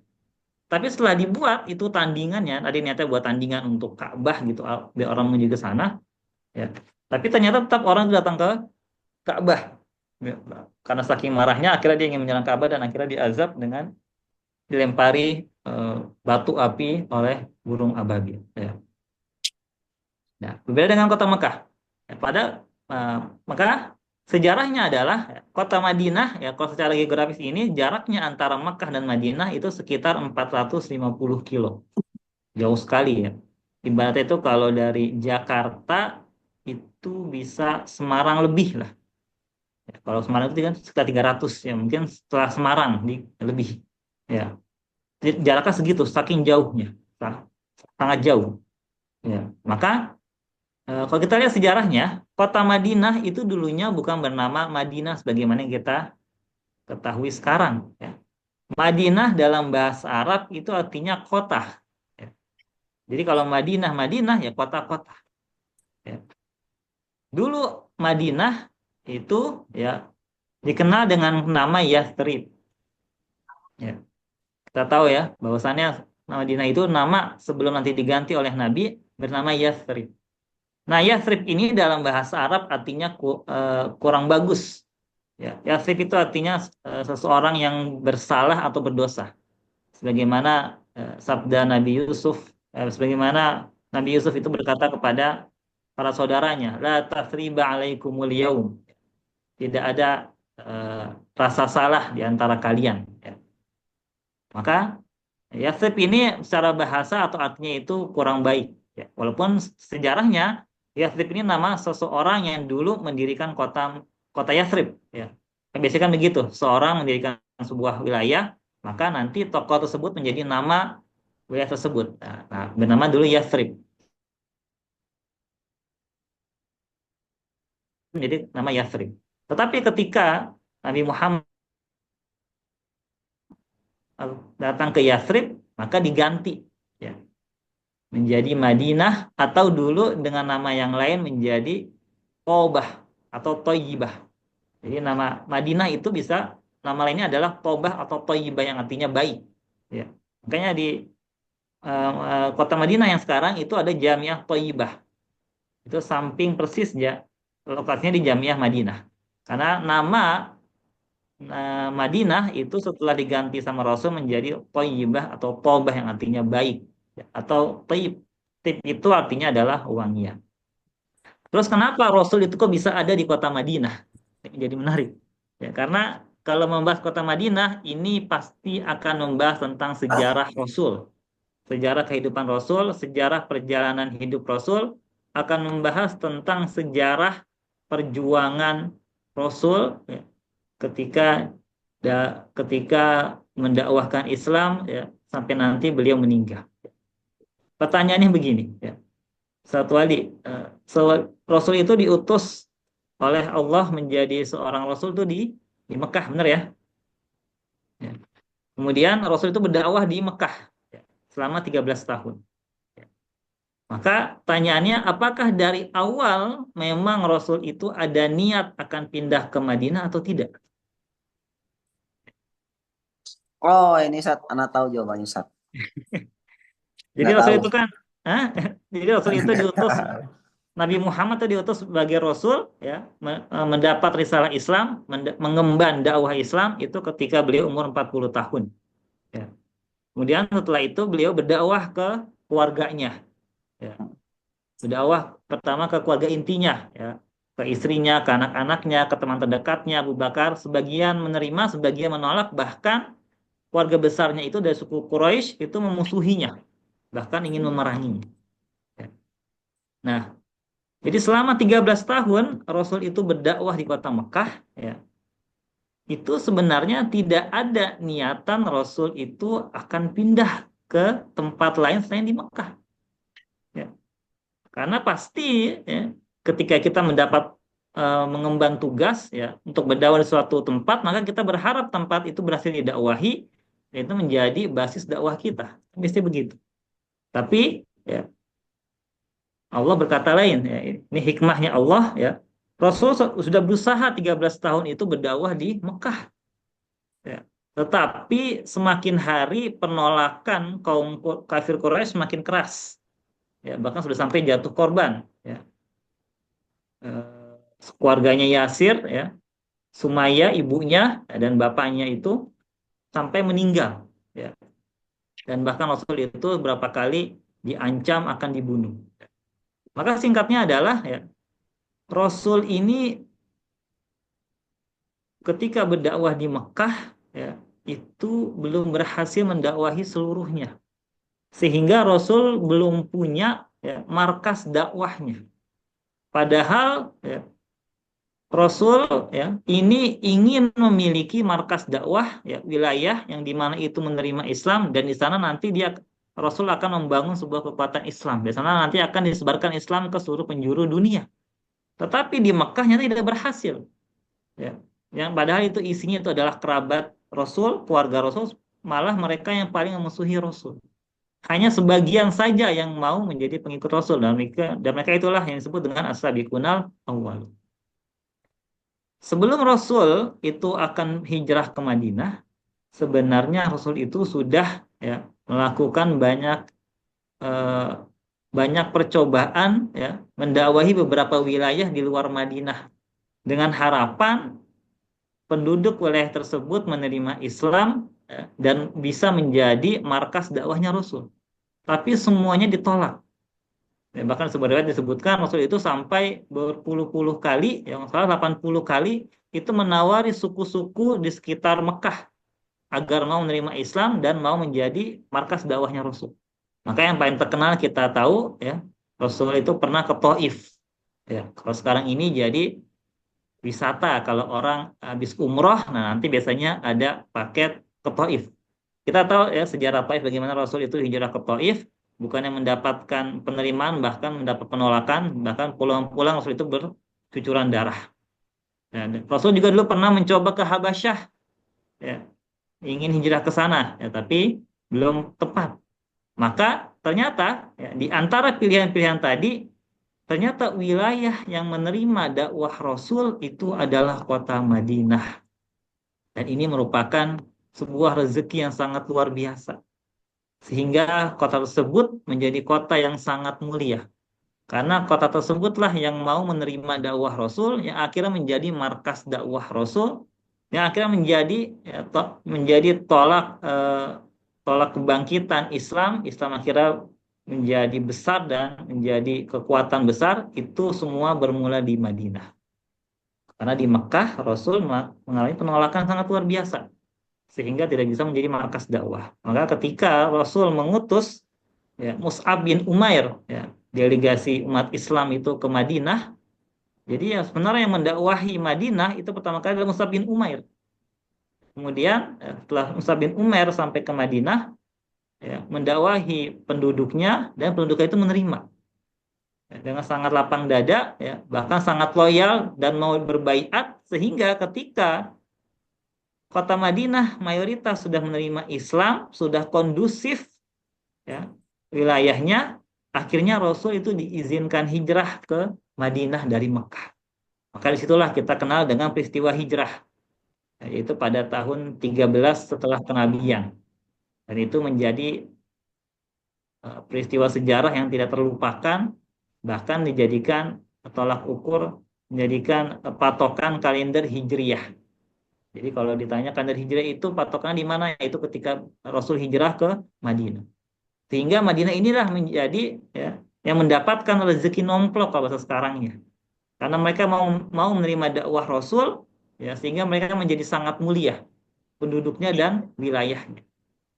Tapi setelah dibuat itu tandingannya, tadi niatnya buat tandingan untuk Ka'bah gitu, biar orang menuju ke sana, ya. Tapi ternyata tetap orang itu datang ke Ka'bah. Ya, karena saking marahnya, akhirnya dia ingin menyerang Ka'bah dan akhirnya diazab dengan dilempari batu api oleh burung ababil. Ya. Nah, berbeda dengan kota Mekah. Ya, pada maka sejarahnya adalah ya, kota Madinah ya kalau secara geografis ini jaraknya antara Mekah dan Madinah itu sekitar 450 kilo. Jauh sekali ya. Ibaratnya itu kalau dari Jakarta itu bisa Semarang lebih lah. Ya, kalau Semarang itu kan sekitar 300 ya, mungkin setelah Semarang lebih. Ya. Jaraknya segitu, saking jauhnya. Sangat jauh. Ya. Maka kalau kita lihat sejarahnya, kota Madinah itu dulunya bukan bernama Madinah sebagaimana yang kita ketahui sekarang. Ya. Madinah dalam bahasa Arab itu artinya kota. Ya. Jadi kalau Madinah, Madinah ya kota-kota. Ya. Dulu Madinah itu ya dikenal dengan nama Yathrib. Ya. Kita tahu ya bahwasannya Madinah itu nama sebelum nanti diganti oleh Nabi bernama Yathrib. Nah, Yathrib ini dalam bahasa Arab artinya kurang bagus. Ya, Yathrib itu artinya seseorang yang bersalah atau berdosa. Sebagaimana sabda Nabi Yusuf, sebagaimana Nabi Yusuf itu berkata kepada para saudaranya, La tathriba alaikumul yaum. Tidak ada rasa salah di antara kalian. Ya. Maka Yathrib ini secara bahasa atau artinya itu kurang baik. Ya. Walaupun sejarahnya Yathrib ini nama seseorang yang dulu mendirikan kota Yathrib. Ya. Biasanya kan begitu, seorang mendirikan sebuah wilayah, maka nanti tokoh tersebut menjadi nama wilayah tersebut. Nah, bernama dulu Yathrib. Menjadi nama Yathrib. Tetapi ketika Nabi Muhammad datang ke Yathrib, maka diganti. Ya. Menjadi Madinah atau dulu dengan nama yang lain menjadi Tobah atau Toyibah. Jadi nama Madinah itu bisa nama lainnya adalah Tobah atau Toyibah yang artinya baik. Ya. Makanya di kota Madinah yang sekarang itu ada Jamiah Toyibah. Itu samping persis ya lokasinya di Jamiah Madinah. Karena nama Madinah itu setelah diganti sama Rasul menjadi Toyibah atau Tobah yang artinya baik. Ya. Atau Toyib itu artinya adalah wangian. Terus kenapa Rasul itu kok bisa ada di kota Madinah? Jadi menarik. Ya, karena kalau membahas kota Madinah, ini pasti akan membahas tentang sejarah Rasul. Sejarah kehidupan Rasul, sejarah perjalanan hidup Rasul, akan membahas tentang sejarah perjuangan Rasul ya, ketika ketika mendakwahkan Islam ya, sampai nanti beliau meninggal. Pertanyaannya begini, ya. Satu wali, Rasul itu diutus oleh Allah menjadi seorang Rasul itu di Mekah, benar ya? Ya. Kemudian Rasul itu berdakwah di Mekah ya, selama 13 tahun. Ya. Maka pertanyaannya, apakah dari awal memang Rasul itu ada niat akan pindah ke Madinah atau tidak? Oh, ini Sat, anak tahu jawabannya Sat. Jadi Nggak Rasul tahu. itu kan, jadi Rasul itu diutus, Nabi Muhammad itu diutus sebagai Rasul, ya, mendapat risalah Islam, mengemban dakwah Islam itu ketika beliau umur 40 tahun. Ya. Kemudian setelah itu beliau berdakwah ke keluarganya, ya. Berdakwah pertama ke keluarga intinya, ya, ke istrinya, ke anak-anaknya, ke teman terdekatnya Abu Bakar. Sebagian menerima, sebagian menolak, bahkan keluarga besarnya itu dari suku Quraisy itu memusuhinya, bahkan ingin memeranginya. Ya. Nah, jadi selama 13 tahun Rasul itu berdakwah di kota Mekah, ya. Itu sebenarnya tidak ada niatan Rasul itu akan pindah ke tempat lain selain di Mekah. Ya. Karena pasti ya, ketika kita mendapat mengemban tugas ya untuk berdakwah di suatu tempat, maka kita berharap tempat itu berhasil didakwahi, itu menjadi basis dakwah kita. Mesti begitu. Tapi ya, Allah berkata lain, ya, ini hikmahnya Allah ya. Rasul sudah berusaha 13 tahun itu berdakwah di Mekah. Ya. Tetapi semakin hari penolakan kaum kafir Quraisy semakin keras. Ya, bahkan sudah sampai jatuh korban. Ya. Keluarganya Yasir, ya, Sumayyah ibunya dan bapaknya itu sampai meninggal. Ya. Dan bahkan Rasul itu berapa kali diancam akan dibunuh. Maka singkatnya adalah ya, Rasul ini ketika berdakwah di Mekah ya, itu belum berhasil mendakwahi seluruhnya. Sehingga Rasul belum punya ya, markas dakwahnya. Padahal ya, Rasul ya, ini ingin memiliki markas dakwah ya, wilayah yang dimana itu menerima Islam, dan di sana nanti Rasul akan membangun sebuah kekuatan Islam. Di sana nanti akan disebarkan Islam ke seluruh penjuru dunia. Tetapi di Mekah nyata tidak berhasil. Ya. Yang padahal itu isinya itu adalah kerabat Rasul, keluarga Rasul, malah mereka yang paling memusuhi Rasul. Hanya sebagian saja yang mau menjadi pengikut Rasul, dan mereka itulah yang disebut dengan as-sabiqunal awwal. Sebelum Rasul itu akan hijrah ke Madinah, sebenarnya Rasul itu sudah ya, melakukan banyak percobaan ya, mendakwahi beberapa wilayah di luar Madinah dengan harapan penduduk wilayah tersebut menerima Islam ya, dan bisa menjadi markas dakwahnya Rasul. Tapi semuanya ditolak. Ya, bahkan sebenarnya disebutkan Rasul itu sampai berpuluh-puluh kali, yang salah 80 kali, itu menawari suku-suku di sekitar Mekah agar mau menerima Islam dan mau menjadi markas dakwahnya Rasul. Maka yang paling terkenal kita tahu ya, Rasul itu pernah ke Taif. Ya, kalau sekarang ini jadi wisata, kalau orang habis umroh, nah nanti biasanya ada paket ke Taif. Kita tahu ya sejarah Taif bagaimana Rasul itu hijrah ke Taif, bukannya mendapatkan penerimaan, bahkan mendapat penolakan, bahkan pulang-pulang Rasul itu bercucuran darah. Dan Rasul juga dulu pernah mencoba ke Habasyah, ya, ingin hijrah ke sana, ya, tapi belum tepat. Maka ternyata ya, di antara pilihan-pilihan tadi, ternyata wilayah yang menerima dakwah Rasul itu adalah kota Madinah. Dan ini merupakan sebuah rezeki yang sangat luar biasa. Sehingga kota tersebut menjadi kota yang sangat mulia. Karena kota tersebutlah yang mau menerima dakwah Rasul, yang akhirnya menjadi markas dakwah Rasul, yang akhirnya menjadi tolak kebangkitan Islam. Islam akhirnya menjadi besar dan menjadi kekuatan besar itu semua bermula di Madinah. Karena di Mekah Rasul mengalami penolakan sangat luar biasa sehingga tidak bisa menjadi markas dakwah. Maka ketika Rasul mengutus ya, Mus'ab bin Umair, ya, delegasi umat Islam itu ke Madinah, jadi ya sebenarnya yang mendakwahi Madinah itu pertama kali adalah Mus'ab bin Umair. Kemudian setelah Mus'ab bin Umair sampai ke Madinah, ya, mendakwahi penduduknya dan penduduknya itu menerima ya, dengan sangat lapang dada, ya, bahkan sangat loyal dan mau berbaiat sehingga ketika kota Madinah mayoritas sudah menerima Islam, sudah kondusif ya wilayahnya, akhirnya Rasul itu diizinkan hijrah ke Madinah dari Mekah. Maka disitulah kita kenal dengan peristiwa hijrah, yaitu pada tahun 13 setelah kenabian. Dan itu menjadi peristiwa sejarah yang tidak terlupakan, bahkan dijadikan tolak ukur, menjadikan patokan kalender Hijriyah. Jadi kalau ditanya kalender Hijriyah itu patokan di mana? Itu ketika Rasul hijrah ke Madinah. Sehingga Madinah inilah menjadi ya, yang mendapatkan rezeki nomplok kalau bahasa sekarangnya. Karena mereka mau menerima dakwah Rasul, ya, sehingga mereka menjadi sangat mulia penduduknya dan wilayahnya.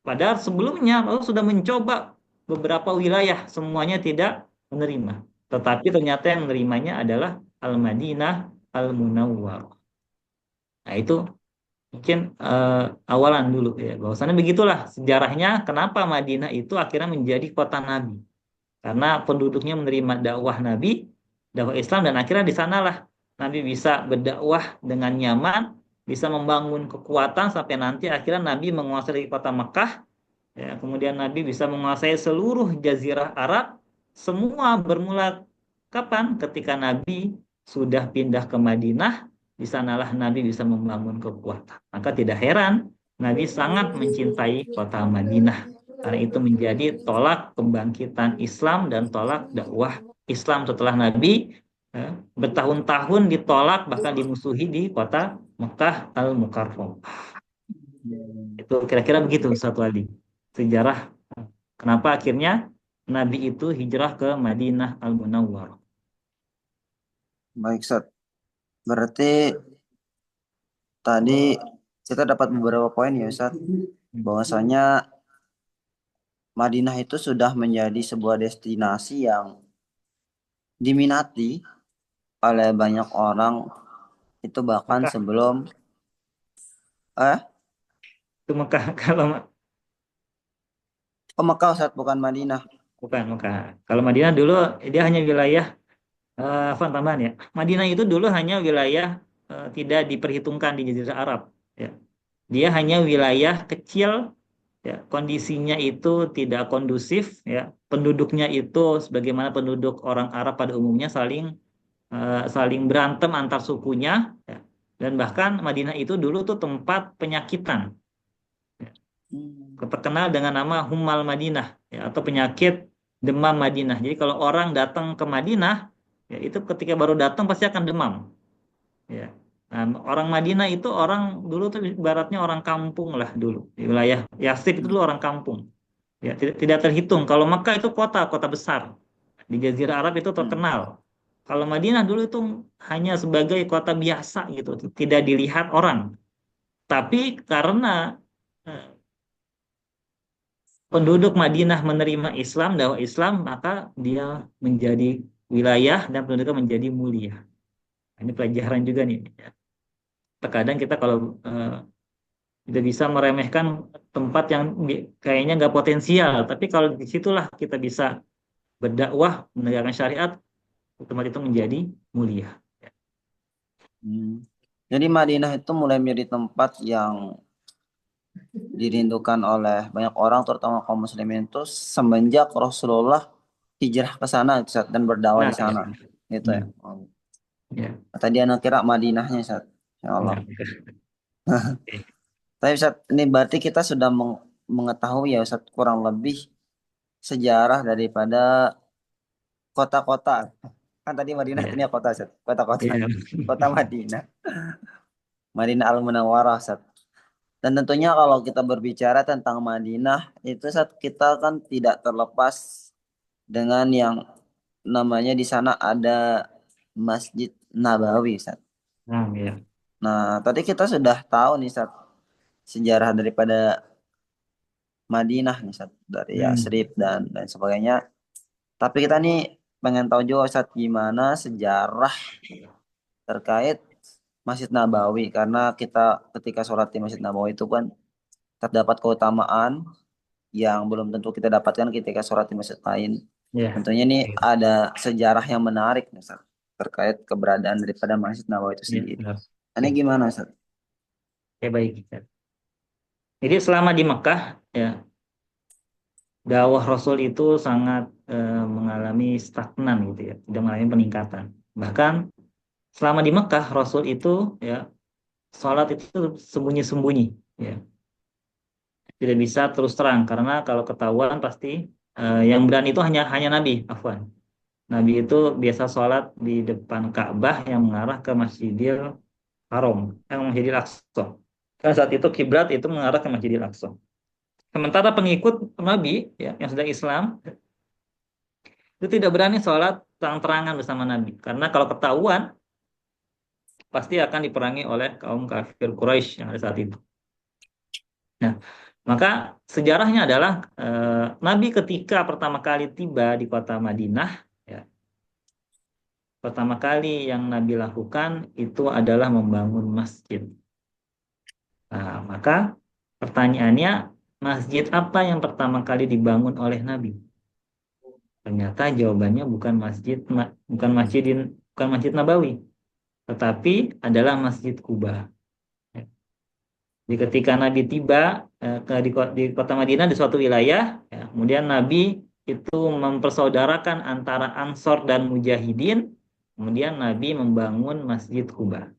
Padahal sebelumnya Rasul sudah mencoba beberapa wilayah, semuanya tidak menerima. Tetapi ternyata yang menerimanya adalah Al-Madinah Al-Munawwarah. Nah itu mungkin awalan dulu ya. Bahwasannya begitulah sejarahnya kenapa Madinah itu akhirnya menjadi kota Nabi. Karena penduduknya menerima dakwah Nabi, dakwah Islam, dan akhirnya di sanalah Nabi bisa berdakwah dengan nyaman, bisa membangun kekuatan sampai nanti akhirnya Nabi menguasai kota Mekah. Ya, kemudian Nabi bisa menguasai seluruh jazirah Arab. Semua bermula kapan? Ketika Nabi sudah pindah ke Madinah, di sanalah Nabi bisa membangun kekuatan. Maka tidak heran Nabi sangat mencintai kota Madinah. Karena itu menjadi tolak kebangkitan Islam dan tolak dakwah Islam setelah Nabi bertahun-tahun ditolak bahkan dimusuhi di kota Mekah Al-Mukarramah. Itu kira-kira begitu satu Ali. Sejarah kenapa akhirnya Nabi itu hijrah ke Madinah Al-Munawwarah. Baik, Ustaz. Berarti tadi kita dapat beberapa poin ya, Ustaz. Bahwasanya Madinah itu sudah menjadi sebuah destinasi yang diminati oleh banyak orang, itu bahkan Mekah sebelum itu Mekah kalau Mekah, Ustaz, bukan Madinah. bukan Mekah. Kalau Madinah dulu dia hanya wilayah apa tambahan ya. Madinah itu dulu hanya wilayah tidak diperhitungkan di Jazirah Arab ya. Dia hanya wilayah kecil ya, kondisinya itu tidak kondusif ya. Penduduknya itu sebagaimana penduduk orang Arab pada umumnya saling berantem antar sukunya ya. Dan bahkan Madinah itu dulu tuh tempat penyakitan ya. Terkenal dengan nama Hummal Madinah ya, atau penyakit demam Madinah. Jadi kalau orang datang ke Madinah ya itu ketika baru datang pasti akan demam ya. Nah, orang Madinah itu orang dulu tuh ibaratnya orang kampung lah dulu di wilayah Yasrib itu dulu orang kampung ya, tidak terhitung. Kalau Mekah itu kota besar di Jazirah Arab itu terkenal. Kalau Madinah dulu itu hanya sebagai kota biasa gitu, tidak dilihat orang. Tapi karena eh, penduduk Madinah menerima Islam, dakwah Islam, maka dia menjadi wilayah dan penduduknya menjadi mulia. Ini pelajaran juga nih. Ya. Terkadang kita kalau tidak bisa meremehkan tempat yang kayaknya nggak potensial, tapi kalau disitulah kita bisa berdakwah, menegakkan syariat, tempat itu menjadi mulia. Jadi Madinah itu mulai menjadi tempat yang dirindukan oleh banyak orang, terutama kaum muslimin itu semenjak Rasulullah hijrah ke sana, Ustaz, dan berdakwah Nah, di sana. Gitu ya. Ya. Tadi anak kira Madinahnya, Ustaz. Ya Allah. Oke. Tapi Ustaz, ini berarti kita sudah mengetahui ya, Ustaz, kurang lebih sejarah daripada kota-kota. Kan tadi Madinah Ya. artinya kota, Ustaz. Kota-kota. Ya. Kota Madinah. Madinah Al-Munawwarah, Ustaz. Dan tentunya kalau kita berbicara tentang Madinah, itu saat kita kan tidak terlepas dengan yang namanya di sana ada Masjid Nabawi, Ustaz. Nah, ya. Nah, tadi kita sudah tahu nih, Ustaz, sejarah daripada Madinah nih, Ustaz, dari Hmm. Yasrib dan lain sebagainya. Tapi kita nih pengen tahu juga, Ustaz, gimana sejarah terkait Masjid Nabawi, karena kita ketika sholat di Masjid Nabawi itu kan terdapat keutamaan yang belum tentu kita dapatkan ketika sholat di masjid lain. Ya. Tentunya ini ada sejarah yang menarik nih, Ustaz, terkait keberadaan daripada Masjid Nabawi itu Ya, sendiri. benar. Ini gimana, Ustaz? Ya, baik. Jadi selama di Mekah, ya, dakwah Rasul itu sangat mengalami stagnan gitu ya, tidak mengalami peningkatan. Bahkan selama di Mekah Rasul itu ya sholat itu sembunyi-sembunyi, ya, tidak bisa terus terang karena kalau ketahuan pasti yang berani itu hanya Nabi, Afwan. Nabi itu biasa sholat di depan Ka'bah yang mengarah ke Masjidil Haram, yang Masjidil Aqsa. Karena saat itu kiblat itu mengarah ke Masjidil Aqsa. Sementara pengikut Nabi ya, yang sudah Islam itu tidak berani sholat terang-terangan bersama Nabi. Karena kalau ketahuan pasti akan diperangi oleh kaum kafir Quraisy yang ada saat itu. Nah, maka sejarahnya adalah Nabi ketika pertama kali tiba di kota Madinah, ya, pertama kali yang Nabi lakukan itu adalah membangun masjid. Nah, maka pertanyaannya, masjid apa yang pertama kali dibangun oleh Nabi? Ternyata jawabannya bukan Masjid Nabawi, tetapi adalah Masjid Kuba. Jadi ketika Nabi tiba di kota Madinah di suatu wilayah, ya, kemudian Nabi itu mempersaudarakan antara Ansor dan Mujahidin, kemudian Nabi membangun Masjid Kuba.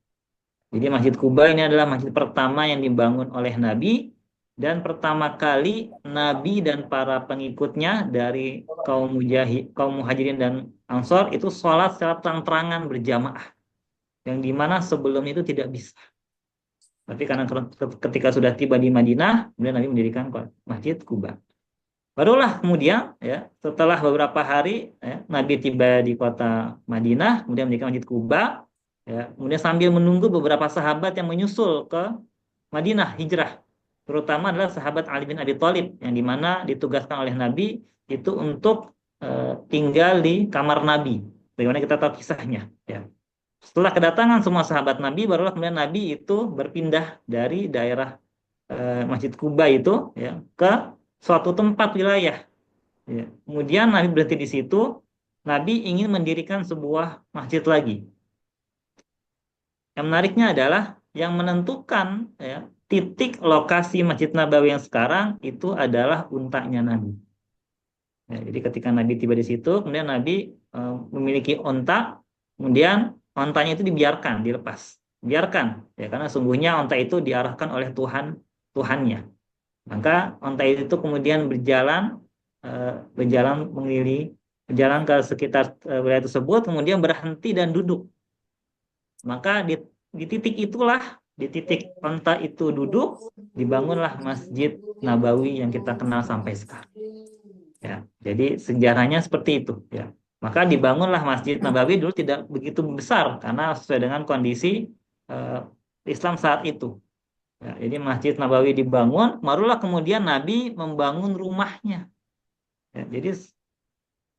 Jadi Masjid Kuba ini adalah masjid pertama yang dibangun oleh Nabi dan pertama kali Nabi dan para pengikutnya dari kaum Muhajirin dan Ansor itu sholat secara terang-terangan berjamaah, yang dimana sebelum itu tidak bisa. Tapi karena ketika sudah tiba di Madinah, kemudian Nabi mendirikan Masjid Kuba. Barulah kemudian ya setelah beberapa hari ya, Nabi tiba di kota Madinah, kemudian mendirikan Masjid Kuba. Ya, kemudian sambil menunggu beberapa sahabat yang menyusul ke Madinah hijrah, terutama adalah sahabat Ali bin Abi Thalib yang dimana ditugaskan oleh Nabi itu untuk tinggal di kamar Nabi. Bagaimana kita tahu kisahnya? Ya. Setelah kedatangan semua sahabat Nabi, barulah kemudian Nabi itu berpindah dari daerah Masjid Kuba itu ya ke suatu tempat wilayah. Ya. Kemudian Nabi berhenti di situ. Nabi ingin mendirikan sebuah masjid lagi. Yang menariknya adalah yang menentukan ya, titik lokasi Masjid Nabawi yang sekarang itu adalah untanya Nabi. Ya, jadi ketika Nabi tiba di situ, kemudian Nabi memiliki onta, kemudian ontanya itu dilepas, biarkan, ya karena sungguhnya onta itu diarahkan oleh Tuhannya. Maka onta itu kemudian berjalan ke sekitar wilayah tersebut, kemudian berhenti dan duduk. Maka di titik itulah, di titik onta itu duduk, dibangunlah Masjid Nabawi yang kita kenal sampai sekarang. Ya, jadi sejarahnya seperti itu. Ya, maka dibangunlah Masjid Nabawi dulu tidak begitu besar karena sesuai dengan kondisi Islam saat itu. Ya, jadi Masjid Nabawi dibangun, barulah kemudian Nabi membangun rumahnya. Ya, jadi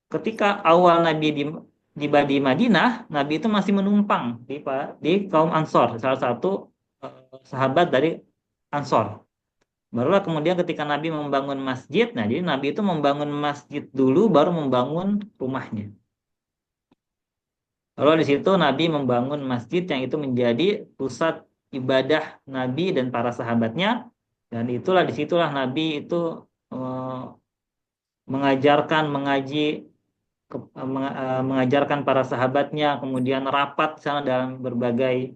ketika awal Nabi tiba di Madinah, Nabi itu masih menumpang di kaum Ansor, salah satu sahabat dari Ansor. Barulah kemudian ketika Nabi membangun masjid, nah jadi Nabi itu membangun masjid dulu, baru membangun rumahnya. Lalu di situ Nabi membangun masjid yang itu menjadi pusat ibadah Nabi dan para sahabatnya, dan disitulah Nabi itu mengajarkan para sahabatnya, kemudian rapat sana dalam berbagai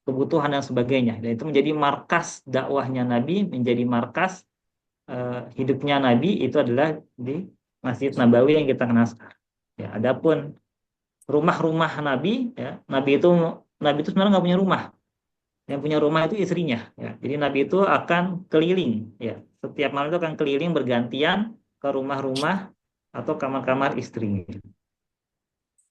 kebutuhan dan sebagainya. Dan itu menjadi markas dakwahnya Nabi, menjadi markas hidupnya Nabi itu adalah di Masjid Nabawi yang kita kenal sekarang. Ya, adapun rumah-rumah Nabi, ya, Nabi itu sebenarnya nggak punya rumah. Yang punya rumah itu istrinya. Ya. Jadi Nabi itu akan keliling. Ya. Setiap malam itu akan keliling bergantian ke rumah-rumah atau kamar-kamar istrinya.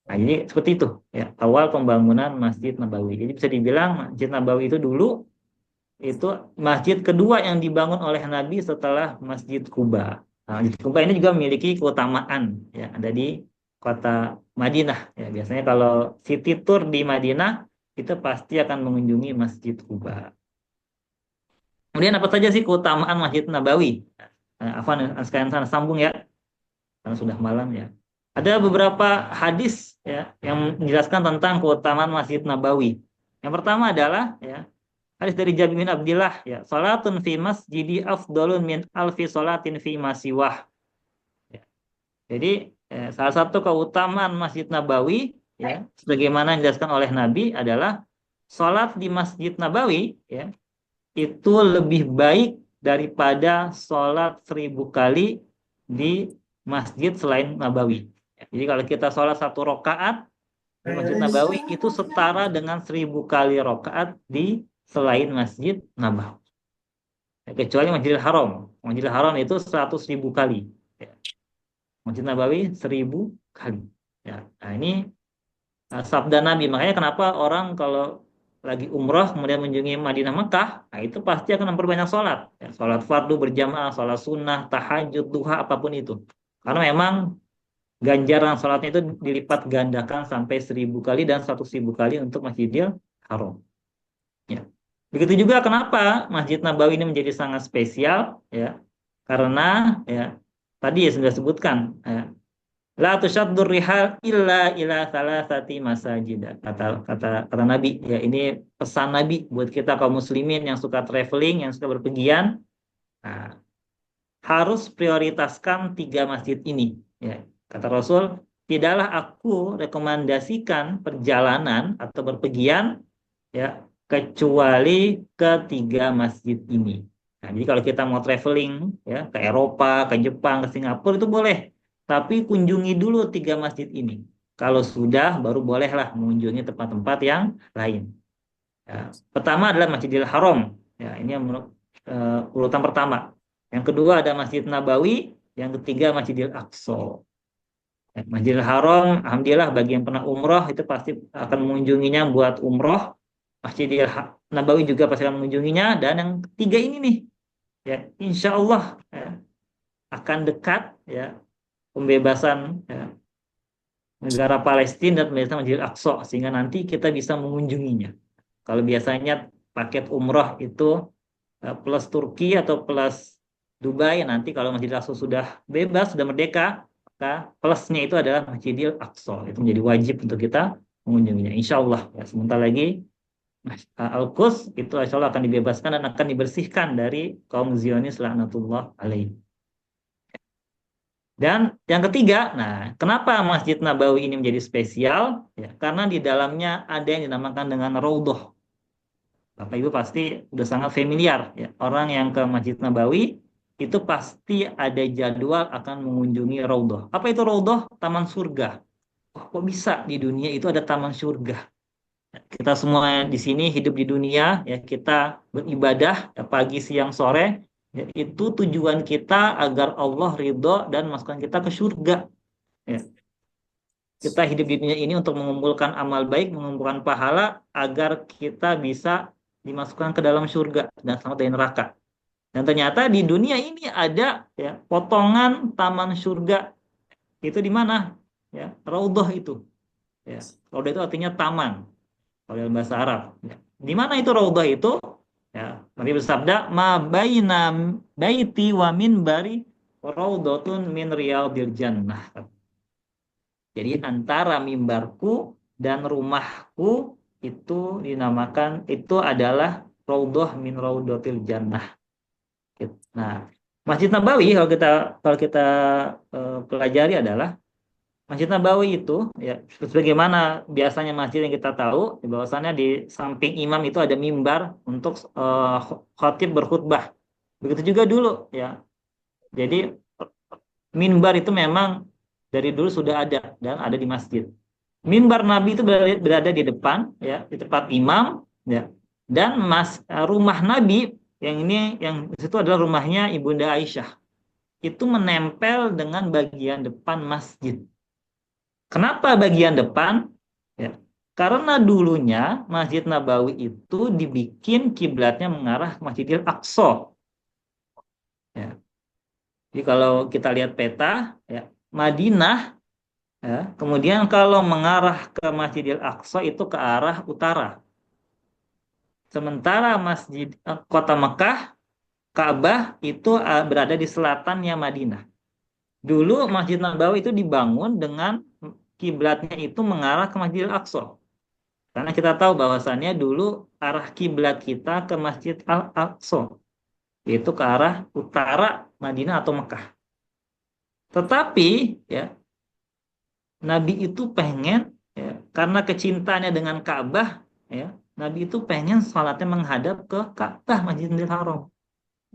Nah, jadi seperti itu ya awal pembangunan Masjid Nabawi. Jadi bisa dibilang Masjid Nabawi itu dulu itu masjid kedua yang dibangun oleh Nabi setelah Masjid Kuba. Nah, Masjid Kuba ini juga memiliki keutamaan ya ada di kota Madinah ya. Biasanya kalau city tour di Madinah itu pasti akan mengunjungi Masjid Kuba. Kemudian apa saja sih keutamaan Masjid Nabawi? Afwan, sekalian sana sambung ya karena sudah malam ya. Ada beberapa hadis ya yang menjelaskan tentang keutamaan Masjid Nabawi. Yang pertama adalah ya hadis dari Jabir bin Abdillah ya, salatun fi masjidi afdalun min alfi salatin fi masiwah. Ya. Jadi salah satu keutamaan Masjid Nabawi ya sebagaimana yang dijelaskan oleh Nabi adalah salat di Masjid Nabawi ya itu lebih baik daripada salat 1000 kali di masjid selain Nabawi. Jadi kalau kita sholat 1 rakaat di Masjid Nabawi itu setara dengan 1000 kali rakaat di selain Masjid Nabawi. Kecuali Masjidil Haram. Masjidil Haram itu 100.000 kali. Masjid Nabawi 1000 kali. Ya. Nah ini sabda Nabi. Makanya kenapa orang kalau lagi umroh kemudian mengunjungi Madinah Mekah, nah itu pasti akan memperbanyak sholat. Ya, sholat fardu berjamaah, sholat sunnah, tahajud, duha, apapun itu. Karena memang ganjaran sholatnya itu dilipat gandakan sampai 1000 kali dan 100.000 kali untuk Masjidil Haram. Ya. Begitu juga kenapa Masjid Nabawi ini menjadi sangat spesial, ya, karena ya tadi ya sudah sebutkan, ya, la tusyaddur rihal illa ila salasati masajid. Kata Nabi, ya ini pesan Nabi buat kita kaum muslimin yang suka traveling, yang suka berpergian, nah, harus prioritaskan 3 masjid ini. Ya. Kata Rasul, tidaklah aku rekomendasikan perjalanan atau berpergian ya kecuali ke 3 masjid ini. Nah, jadi kalau kita mau traveling ya ke Eropa, ke Jepang, ke Singapura itu boleh. Tapi kunjungi dulu 3 masjid ini. Kalau sudah, baru bolehlah mengunjungi tempat-tempat yang lain. Ya, pertama adalah Masjidil Haram. Ya, ini yang urutan pertama. Yang kedua ada Masjid Nabawi. Yang ketiga Masjidil Aqsa. Ya, Masjidil Haram, alhamdulillah bagi yang pernah umroh itu pasti akan mengunjunginya buat umroh. Masjidil Nabawi juga pasti akan mengunjunginya. Dan yang ketiga ini nih, ya, insya Allah ya, akan dekat ya pembebasan ya, negara Palestina dan pembebasan Masjidil Aqsa sehingga nanti kita bisa mengunjunginya. Kalau biasanya paket umroh itu plus Turki atau plus Dubai, nanti kalau Masjidil Aqsa sudah bebas, sudah merdeka, maka plusnya itu adalah Masjidil Aqsa. Itu menjadi wajib untuk kita mengunjunginya. Insya Allah, ya, sebentar lagi Al-Quds itu insya Allah akan dibebaskan dan akan dibersihkan dari kaum Zionis laknatullah alaih. Dan yang ketiga, nah kenapa Masjid Nabawi ini menjadi spesial? Ya, karena di dalamnya ada yang dinamakan dengan Raudhah. Bapak Ibu pasti udah sangat familiar ya. Orang yang ke Masjid Nabawi itu pasti ada jadwal akan mengunjungi Raudhah. Apa itu Raudhah? Taman surga. Oh, kok bisa di dunia itu ada taman surga? Kita semua di sini hidup di dunia ya, kita beribadah ya, pagi, siang, sore ya, itu tujuan kita agar Allah ridho dan masukkan kita ke surga ya. Kita hidup di dunia ini untuk mengumpulkan amal baik, mengumpulkan pahala agar kita bisa dimasukkan ke dalam surga dan selamat dari neraka. Dan ternyata di dunia ini ada ya potongan taman surga. Itu di mana? Ya, Raudhah itu. Ya, Raudhah itu artinya taman kalau dalam bahasa Arab. Ya. Di mana itu Raudhah itu? Ya, Nabi bersabda, "Ma baina baiti wa minbari raudhatun min riyadil jannah." Jadi antara mimbarku dan rumahku itu dinamakan itu adalah Raudhah min raudhatil jannah. Nah, Masjid Nabawi kalau kita pelajari adalah Masjid Nabawi itu ya sebagaimana biasanya masjid yang kita tahu bahwasannya di samping imam itu ada mimbar untuk khatib berkhutbah. Begitu juga dulu ya. Jadi mimbar itu memang dari dulu sudah ada dan ada di masjid. Mimbar Nabi itu berada di depan ya, di tempat imam ya. Dan rumah Nabi yang di situ adalah rumahnya Ibunda Aisyah. itu menempel dengan bagian depan masjid. Kenapa bagian depan? Ya, karena dulunya Masjid Nabawi itu dibikin kiblatnya mengarah ke Masjidil Aqsa. Ya. Jadi kalau kita lihat peta, ya, Madinah, ya, kemudian kalau mengarah ke Masjidil Aqsa itu ke arah utara. Sementara kota Mekah, Ka'bah itu berada di selatannya Madinah. Dulu Masjid Nabawi itu dibangun dengan kiblatnya itu mengarah ke Masjidil Aqsa. Karena kita tahu bahwasannya dulu arah kiblat kita ke Masjid Al-Aqsa, yaitu ke arah utara Madinah atau Mekah. Tetapi ya Nabi itu pengen, ya, karena kecintaannya dengan Ka'bah, ya, Nabi itu pengen sholatnya menghadap ke Ka'bah, Masjidil Haram.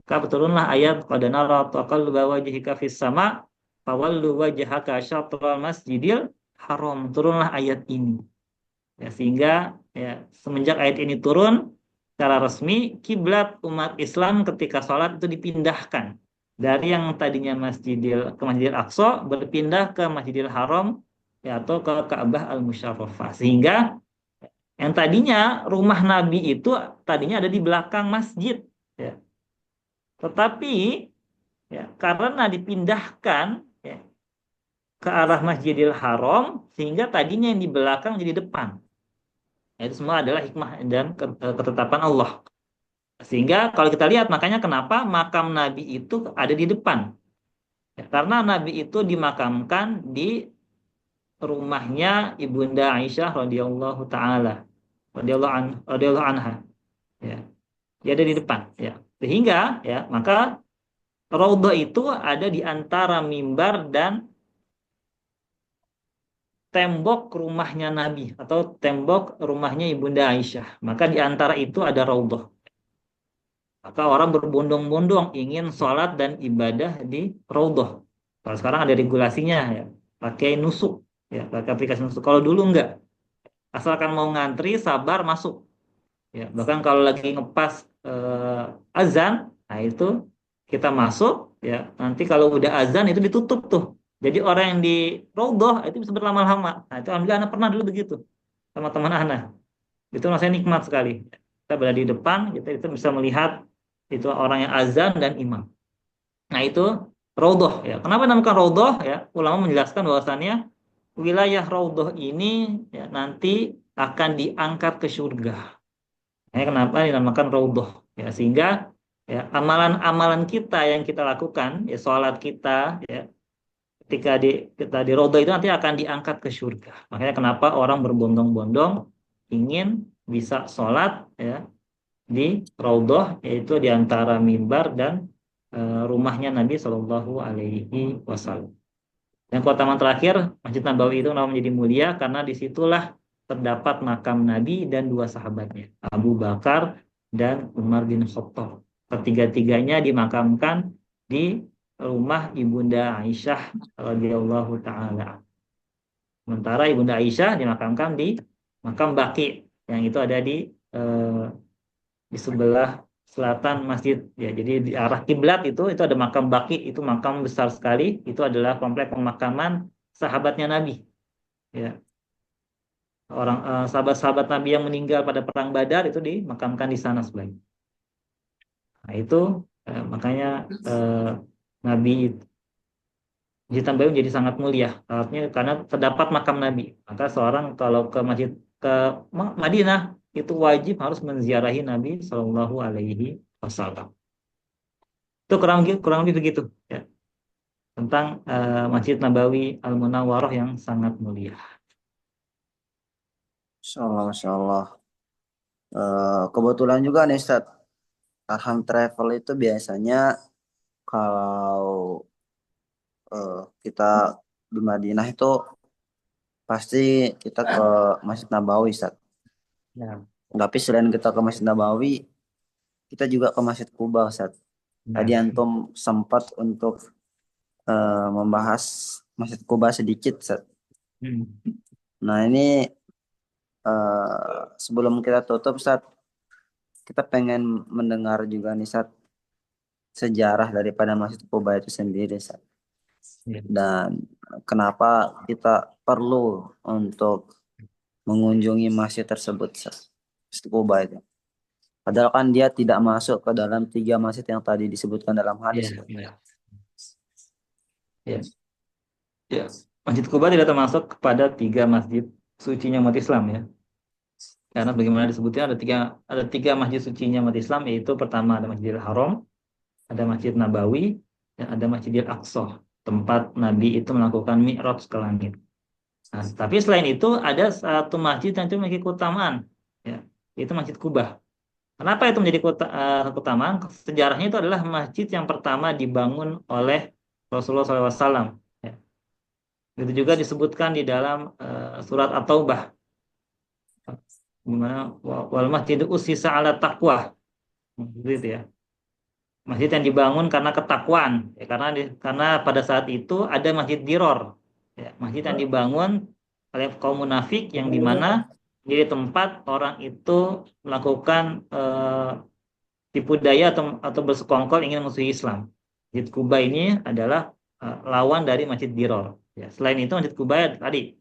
Maka turunlah ayat qad nara taqalluba wajhika fis sama fawallu wajhaka syatral masjidil haram. Turunlah ayat ini. Ya, sehingga ya semenjak ayat ini turun secara resmi kiblat umat Islam ketika sholat itu dipindahkan dari yang tadinya Masjidil Aqsa berpindah ke Masjidil Haram, ya, atau ke Ka'bah Al-Musyarrafah, sehingga yang tadinya rumah Nabi itu tadinya ada di belakang masjid, ya. Tetapi ya karena dipindahkan, ya, ke arah Masjidil Haram sehingga tadinya yang di belakang jadi depan. Itu semua adalah hikmah dan ketetapan Allah. Sehingga kalau kita lihat makanya kenapa makam Nabi itu ada di depan. Ya, karena Nabi itu dimakamkan di rumahnya Ibunda Aisyah radhiyallahu taala, radhiyallahu anha. Ya, dia ada di depan. Ya, sehingga ya maka Raudhah itu ada di antara mimbar dan tembok rumahnya Nabi atau tembok rumahnya Ibunda Aisyah. Maka di antara itu ada Raudhah. Maka orang berbondong-bondong ingin sholat dan ibadah di Raudhah. Kalau sekarang ada regulasinya, ya, pakai nusuk, ya, pakai aplikasi nusuk. Kalau dulu enggak, asalkan mau ngantri, sabar masuk. Ya, bahkan kalau lagi ngepas azan, nah itu kita masuk, ya. Nanti kalau udah azan itu ditutup tuh. Jadi orang yang di Raudhah itu bisa berlama-lama. Nah, itu alhamdulillah anak pernah dulu begitu sama teman anak. Itu rasanya nikmat sekali. Kita berada di depan, kita itu bisa melihat itu orang yang azan dan imam. Nah, itu Raudhah, ya. Kenapa dinamakan Raudhah, ya? Ulama menjelaskan bahwasannya wilayah Raudhah ini, ya, nanti akan diangkat ke surga. Kenapa dinamakan Raudhah? Ya, sehingga ya amalan-amalan kita yang kita lakukan, ya sholat kita, ya ketika kita di Raudhah itu nanti akan diangkat ke surga. Makanya kenapa orang berbondong-bondong ingin bisa sholat, ya, di Raudhah, yaitu di antara mimbar dan rumahnya Nabi Shallallahu Alaihi Wasallam. Dan keutamaan terakhir, Masjid Nabawi itu namanya menjadi mulia karena disitulah terdapat makam Nabi dan dua sahabatnya, Abu Bakar dan Umar bin Khattab. Ketiga-tiganya dimakamkan di rumah Ibunda Aisyah radhiyallahu taala. Sementara Ibunda Aisyah dimakamkan di makam Baqi yang itu ada di sebelah selatan masjid, ya. Jadi di arah kiblat itu ada makam Baqi, itu makam besar sekali, itu adalah komplek pemakaman sahabatnya Nabi, ya. Sahabat-sahabat Nabi yang meninggal pada perang Badar itu dimakamkan di sana sebenarnya. Nah, itu makanya Nabi Masjid Nabawi menjadi sangat mulia, artinya karena terdapat makam Nabi. Maka seorang kalau ke Madinah itu wajib harus menziarahi Nabi Shallallahu Alaihi Wasallam. Itu kurang lebih begitu, ya, tentang Masjid Nabawi Al Munawwarah yang sangat mulia. Insyaallah, insyaallah. Kebetulan juga nih Ustaz, Arham Travel itu biasanya kalau kita di Madinah itu pasti kita ke Masjid Nabawi Ustaz. Ya. Tapi selain kita ke Masjid Nabawi, kita juga ke Masjid Kuba Ustaz. Tadi antum sempat untuk membahas Masjid Kuba sedikit Ustaz. Nah, ini sebelum kita tutup Ustaz, kita pengen mendengar juga nih Ustaz, sejarah daripada Masjid Quba itu sendiri, Ustaz. Ya. Dan kenapa kita perlu untuk mengunjungi masjid tersebut, Ustaz? Masjid Quba itu. Padahal kan dia tidak masuk ke dalam 3 masjid yang tadi disebutkan dalam hadis. Ya, ya. Ya. Ya. Masjid Kuba tidak termasuk kepada 3 masjid sucinya umat Islam ya. Karena bagaimana disebutnya ada tiga masjid sucinya umat Islam, yaitu pertama ada Masjidil Haram, ada Masjid Nabawi, dan ada Masjidil Aqsa, tempat Nabi itu melakukan mi'raj ke langit. Nah, tapi selain itu ada satu masjid yang itu memiliki keutamaan, ya, yaitu Masjid Kuba. Kenapa itu menjadi keutamaan? Sejarahnya itu adalah masjid yang pertama dibangun oleh Rasulullah SAW. Ya. Itu juga disebutkan di dalam surat At-Taubah, gimana wal masjidu ussisa ala taqwa, gitu ya. Masjid yang dibangun karena ketakwaan, ya, karena pada saat itu ada masjid Diror, ya, masjid yang dibangun oleh kaum munafik yang dimana jadi tempat orang itu melakukan tipu daya atau bersekongkol ingin musuhi Islam. Masjid Kuba ini adalah lawan dari Masjid Diror. Ya, selain itu Masjid Kuba tadi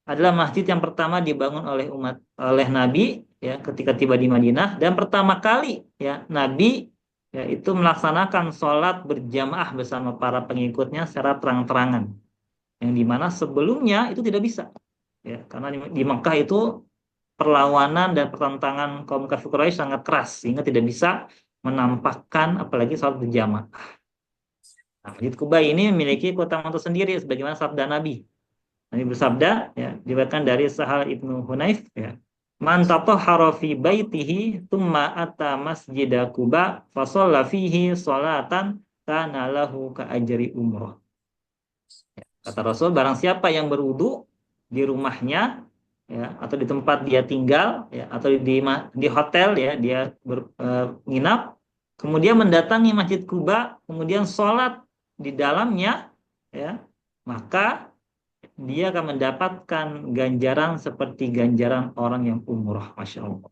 adalah masjid yang pertama dibangun oleh Nabi ya ketika tiba di Madinah, dan pertama kali ya Nabi ya itu melaksanakan sholat berjamaah bersama para pengikutnya secara terang-terangan, yang dimana sebelumnya itu tidak bisa ya karena di Mekah itu perlawanan dan pertentangan kaum kafir Quraisy sangat keras sehingga tidak bisa menampakkan apalagi sholat berjamaah. Nah, Masjid Kuba ini memiliki keutamaan tersendiri sebagaimana sabda Nabi. Nabi bersabda, ya, diriwayatkan dari Sahal ibnu Hunayf, ya, man tatahhara fi baitihi tsumma ata masjida Quba fa shalla fihi sholatan kana lahu ka ajri umrah. Ya, kata Rasul, barang siapa yang berwudu di rumahnya ya atau di tempat dia tinggal ya atau di hotel ya dia menginap, kemudian mendatangi Masjid Quba, kemudian sholat di dalamnya ya, maka dia akan mendapatkan ganjaran seperti ganjaran orang yang umrah, Masya Allah.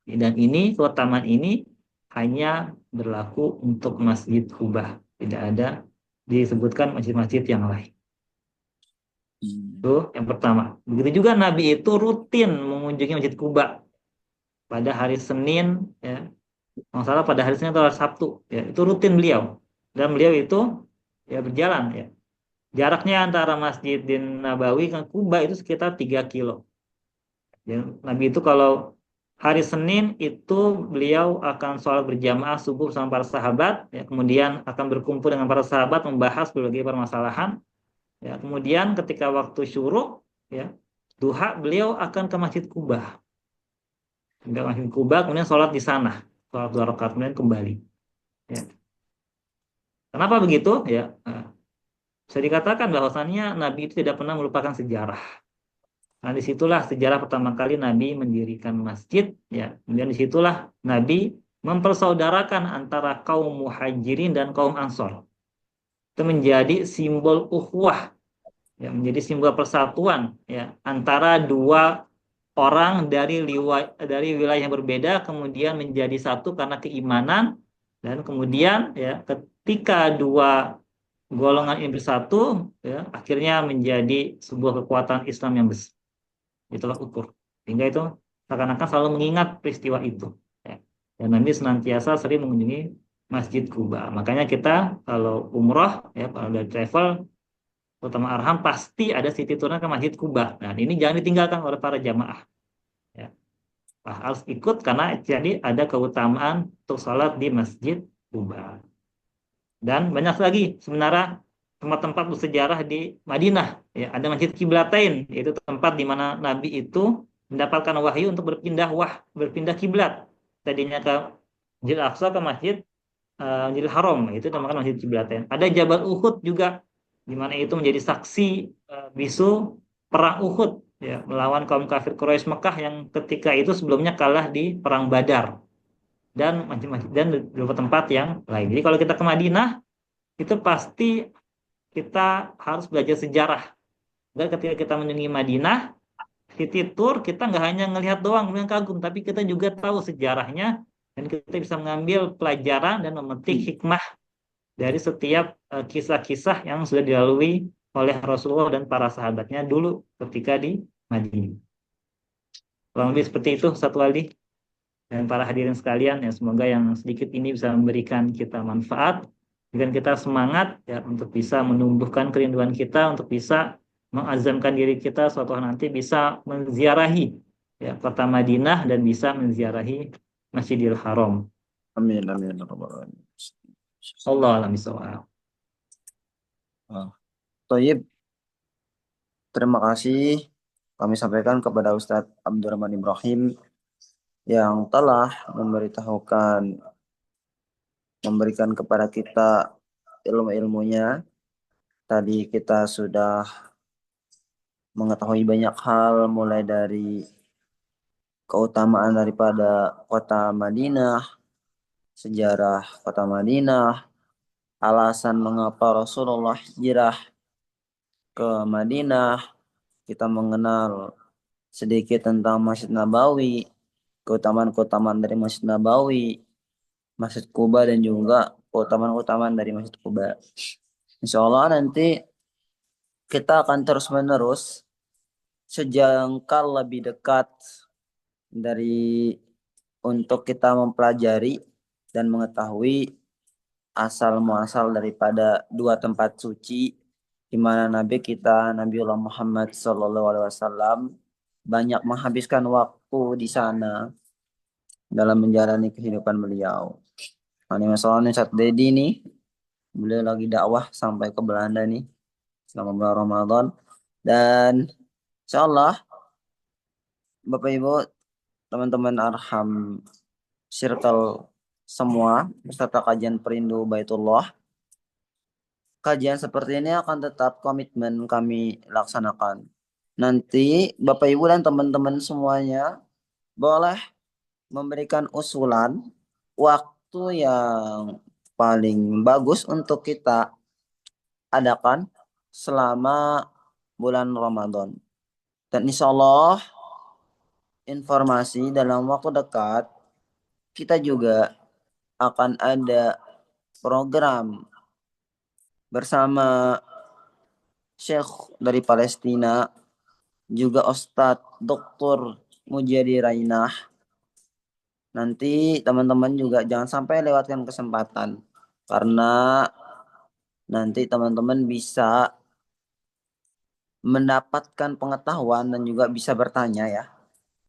Dan ini, keutamaan ini hanya berlaku untuk Masjid Quba. Tidak ada disebutkan masjid-masjid yang lain. Itu yang pertama. Begitu juga Nabi itu rutin mengunjungi Masjid Quba pada hari Senin, ya, masalah pada hari Senin atau hari Sabtu, ya, itu rutin beliau. Dan beliau itu ya berjalan, ya. Jaraknya antara Masjid Nabawi ke Kuba itu sekitar 3 kilo. Dan Nabi itu kalau hari Senin itu beliau akan sholat berjamaah subuh bersama para sahabat, ya, kemudian akan berkumpul dengan para sahabat membahas berbagai permasalahan. Ya, kemudian ketika waktu syuruk, ya, duha, beliau akan ke Masjid Kuba. Ke Masjid Kuba, kemudian sholat di sana, sholat 2 rakaat, kemudian kembali. Ya. Kenapa begitu? Ya. Bisa dikatakan bahwasannya Nabi itu tidak pernah melupakan sejarah. Nah, disitulah sejarah pertama kali Nabi mendirikan masjid. Ya, kemudian disitulah Nabi mempersaudarakan antara kaum muhajirin dan kaum ansor. Itu menjadi simbol ukhuwah, ya, menjadi simbol persatuan ya antara dua orang dari wilayah yang berbeda, kemudian menjadi satu karena keimanan, dan kemudian ya ketika dua golongan ini bersatu, ya, akhirnya menjadi sebuah kekuatan Islam yang besar. Itulah ukur. Sehingga itu seakan-akan selalu mengingat peristiwa itu. Ya. Dan Nabi senantiasa sering mengunjungi Masjid Quba. Makanya kita kalau umroh, ya, kalau ada travel, terutama Arham, pasti ada city tour ke Masjid Quba. Nah, ini jangan ditinggalkan oleh para jamaah. Ya. Harus ikut karena jadi ada keutamaan untuk sholat di Masjid Quba. Dan banyak lagi sebenarnya tempat-tempat bersejarah di Madinah. Ya, ada Masjid Qiblatain, yaitu tempat di mana Nabi itu mendapatkan wahyu untuk berpindah kiblat. Tadinya ke Masjid Aqsa ke Masjidil Haram, itu namanya Masjid Qiblatain. Ada Jabal Uhud juga, di mana itu menjadi saksi bisu perang Uhud, ya, melawan kaum kafir Quraisy Mekah yang ketika itu sebelumnya kalah di perang Badar. Dan beberapa tempat yang lain. Jadi kalau kita ke Madinah, itu pasti kita harus belajar sejarah. Dan ketika kita mengunjungi Madinah, city tour, kita nggak hanya ngelihat doang kemudian kagum, tapi kita juga tahu sejarahnya dan kita bisa mengambil pelajaran dan memetik hikmah dari setiap kisah-kisah yang sudah dilalui oleh Rasulullah dan para sahabatnya dulu ketika di Madinah. Kurang lebih seperti itu satu Aldi dan para hadirin sekalian, ya semoga yang sedikit ini bisa memberikan kita manfaat, bikin kita semangat ya untuk bisa menumbuhkan kerinduan kita, untuk bisa mengazamkan diri kita suatu hari nanti bisa menziarahi ya kota Madinah dan bisa menziarahi Masjidil Haram. Amin, amin, ya rabbal alamin. Allah alam bisawab. Toyib, terima kasih kami sampaikan kepada Ustadz Abdurrahman Ibrahim yang telah memberikan kepada kita ilmu-ilmunya. Tadi kita sudah mengetahui banyak hal, mulai dari keutamaan daripada kota Madinah, sejarah kota Madinah, alasan mengapa Rasulullah hijrah ke Madinah, kita mengenal sedikit tentang Masjid Nabawi, keutamaan-keutamaan dari Masjid Nabawi, Masjid Kuba, dan juga keutamaan-keutamaan dari Masjid Kuba. Insya Allah nanti kita akan terus-menerus sejengkal lebih dekat dari untuk kita mempelajari dan mengetahui asal muasal daripada dua tempat suci di mana Nabi kita Nabiullah Muhammad SAW banyak menghabiskan waktu di sana dalam menjalani kehidupan beliau. Ini masalahnya Ustadz Dedi nih, beliau lagi dakwah sampai ke Belanda nih selama bulan Ramadan, dan insya Allah Bapak Ibu, teman-teman Arham Circle semua beserta kajian Perindu Baitullah, kajian seperti ini akan tetap komitmen kami laksanakan. Nanti Bapak Ibu dan teman-teman semuanya boleh memberikan usulan waktu yang paling bagus untuk kita adakan selama bulan Ramadan. Dan insya Allah informasi dalam waktu dekat kita juga akan ada program bersama Syekh dari Palestina, juga Ustadz Dr. Mujadi Rainah. Nanti teman-teman juga jangan sampai lewatkan kesempatan, karena nanti teman-teman bisa mendapatkan pengetahuan dan juga bisa bertanya ya,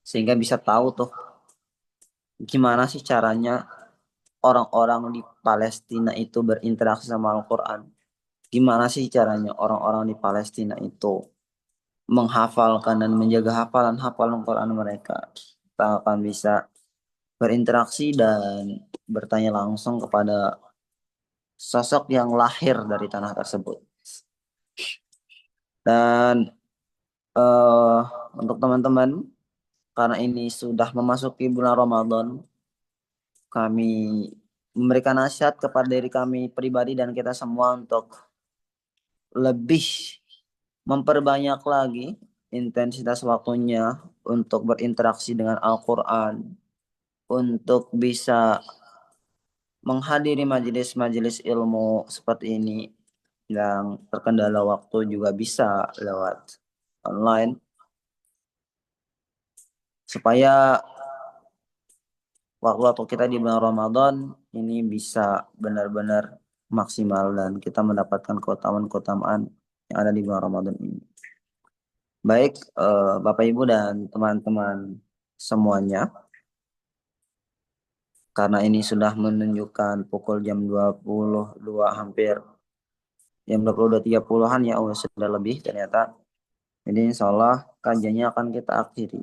sehingga bisa tahu tuh gimana sih caranya orang-orang di Palestina itu berinteraksi sama Al-Quran. Gimana sih caranya orang-orang di Palestina itu menghafalkan dan menjaga hafalan Quran mereka. Kita akan bisa berinteraksi dan bertanya langsung kepada sosok yang lahir dari tanah tersebut. Dan untuk teman-teman, karena ini sudah memasuki bulan Ramadan, kami memberikan nasihat kepada diri kami pribadi dan kita semua untuk lebih memperbanyak lagi intensitas waktunya untuk berinteraksi dengan Al-Quran, untuk bisa menghadiri majelis-majelis ilmu seperti ini yang terkendala waktu juga bisa lewat online, supaya waktu-waktu kita di bulan Ramadan ini bisa benar-benar maksimal dan kita mendapatkan keutamaan-keutamaan yang ada di bulan Ramadan ini. Baik, Bapak Ibu dan teman-teman semuanya, karena ini sudah menunjukkan pukul jam 22, hampir jam 22.30-an ya, sudah lebih ternyata. Jadi insya Allah kajiannya akan kita akhiri.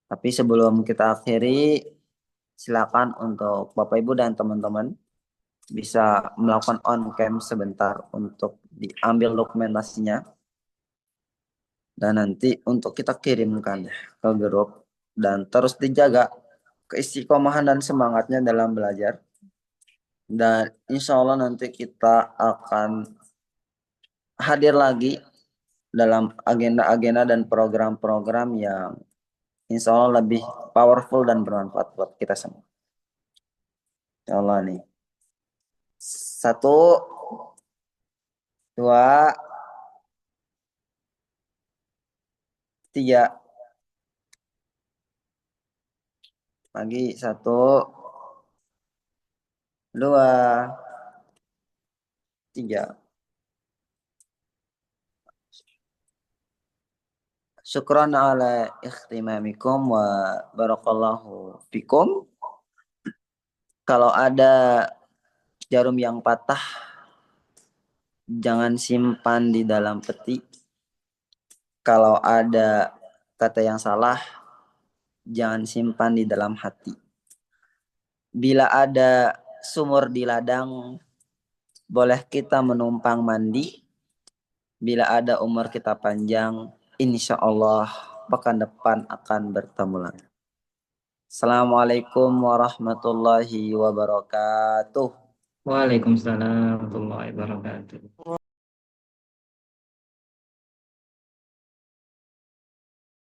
Tapi sebelum kita akhiri, silakan untuk Bapak Ibu dan teman-teman bisa melakukan on cam sebentar untuk diambil dokumentasinya. Dan nanti untuk kita kirimkan ke grup dan terus dijaga keistiqomahan dan semangatnya dalam belajar. Dan insya Allah nanti kita akan hadir lagi dalam agenda-agenda dan program-program yang insya Allah lebih powerful dan bermanfaat buat kita semua. Ya Allah nih. 1, 2, 3. Lagi 1, 2, 3. Syukran ala ikhtimamikum wa barakallahu fikum. Kalau ada jarum yang patah, jangan simpan di dalam peti. Kalau ada kata yang salah, jangan simpan di dalam hati. Bila ada sumur di ladang, boleh kita menumpang mandi. Bila ada umur kita panjang, insya Allah pekan depan akan bertemu lagi. Assalamualaikum warahmatullahi wabarakatuh. Waalaikumsalam warahmatullahi wabarakatuh.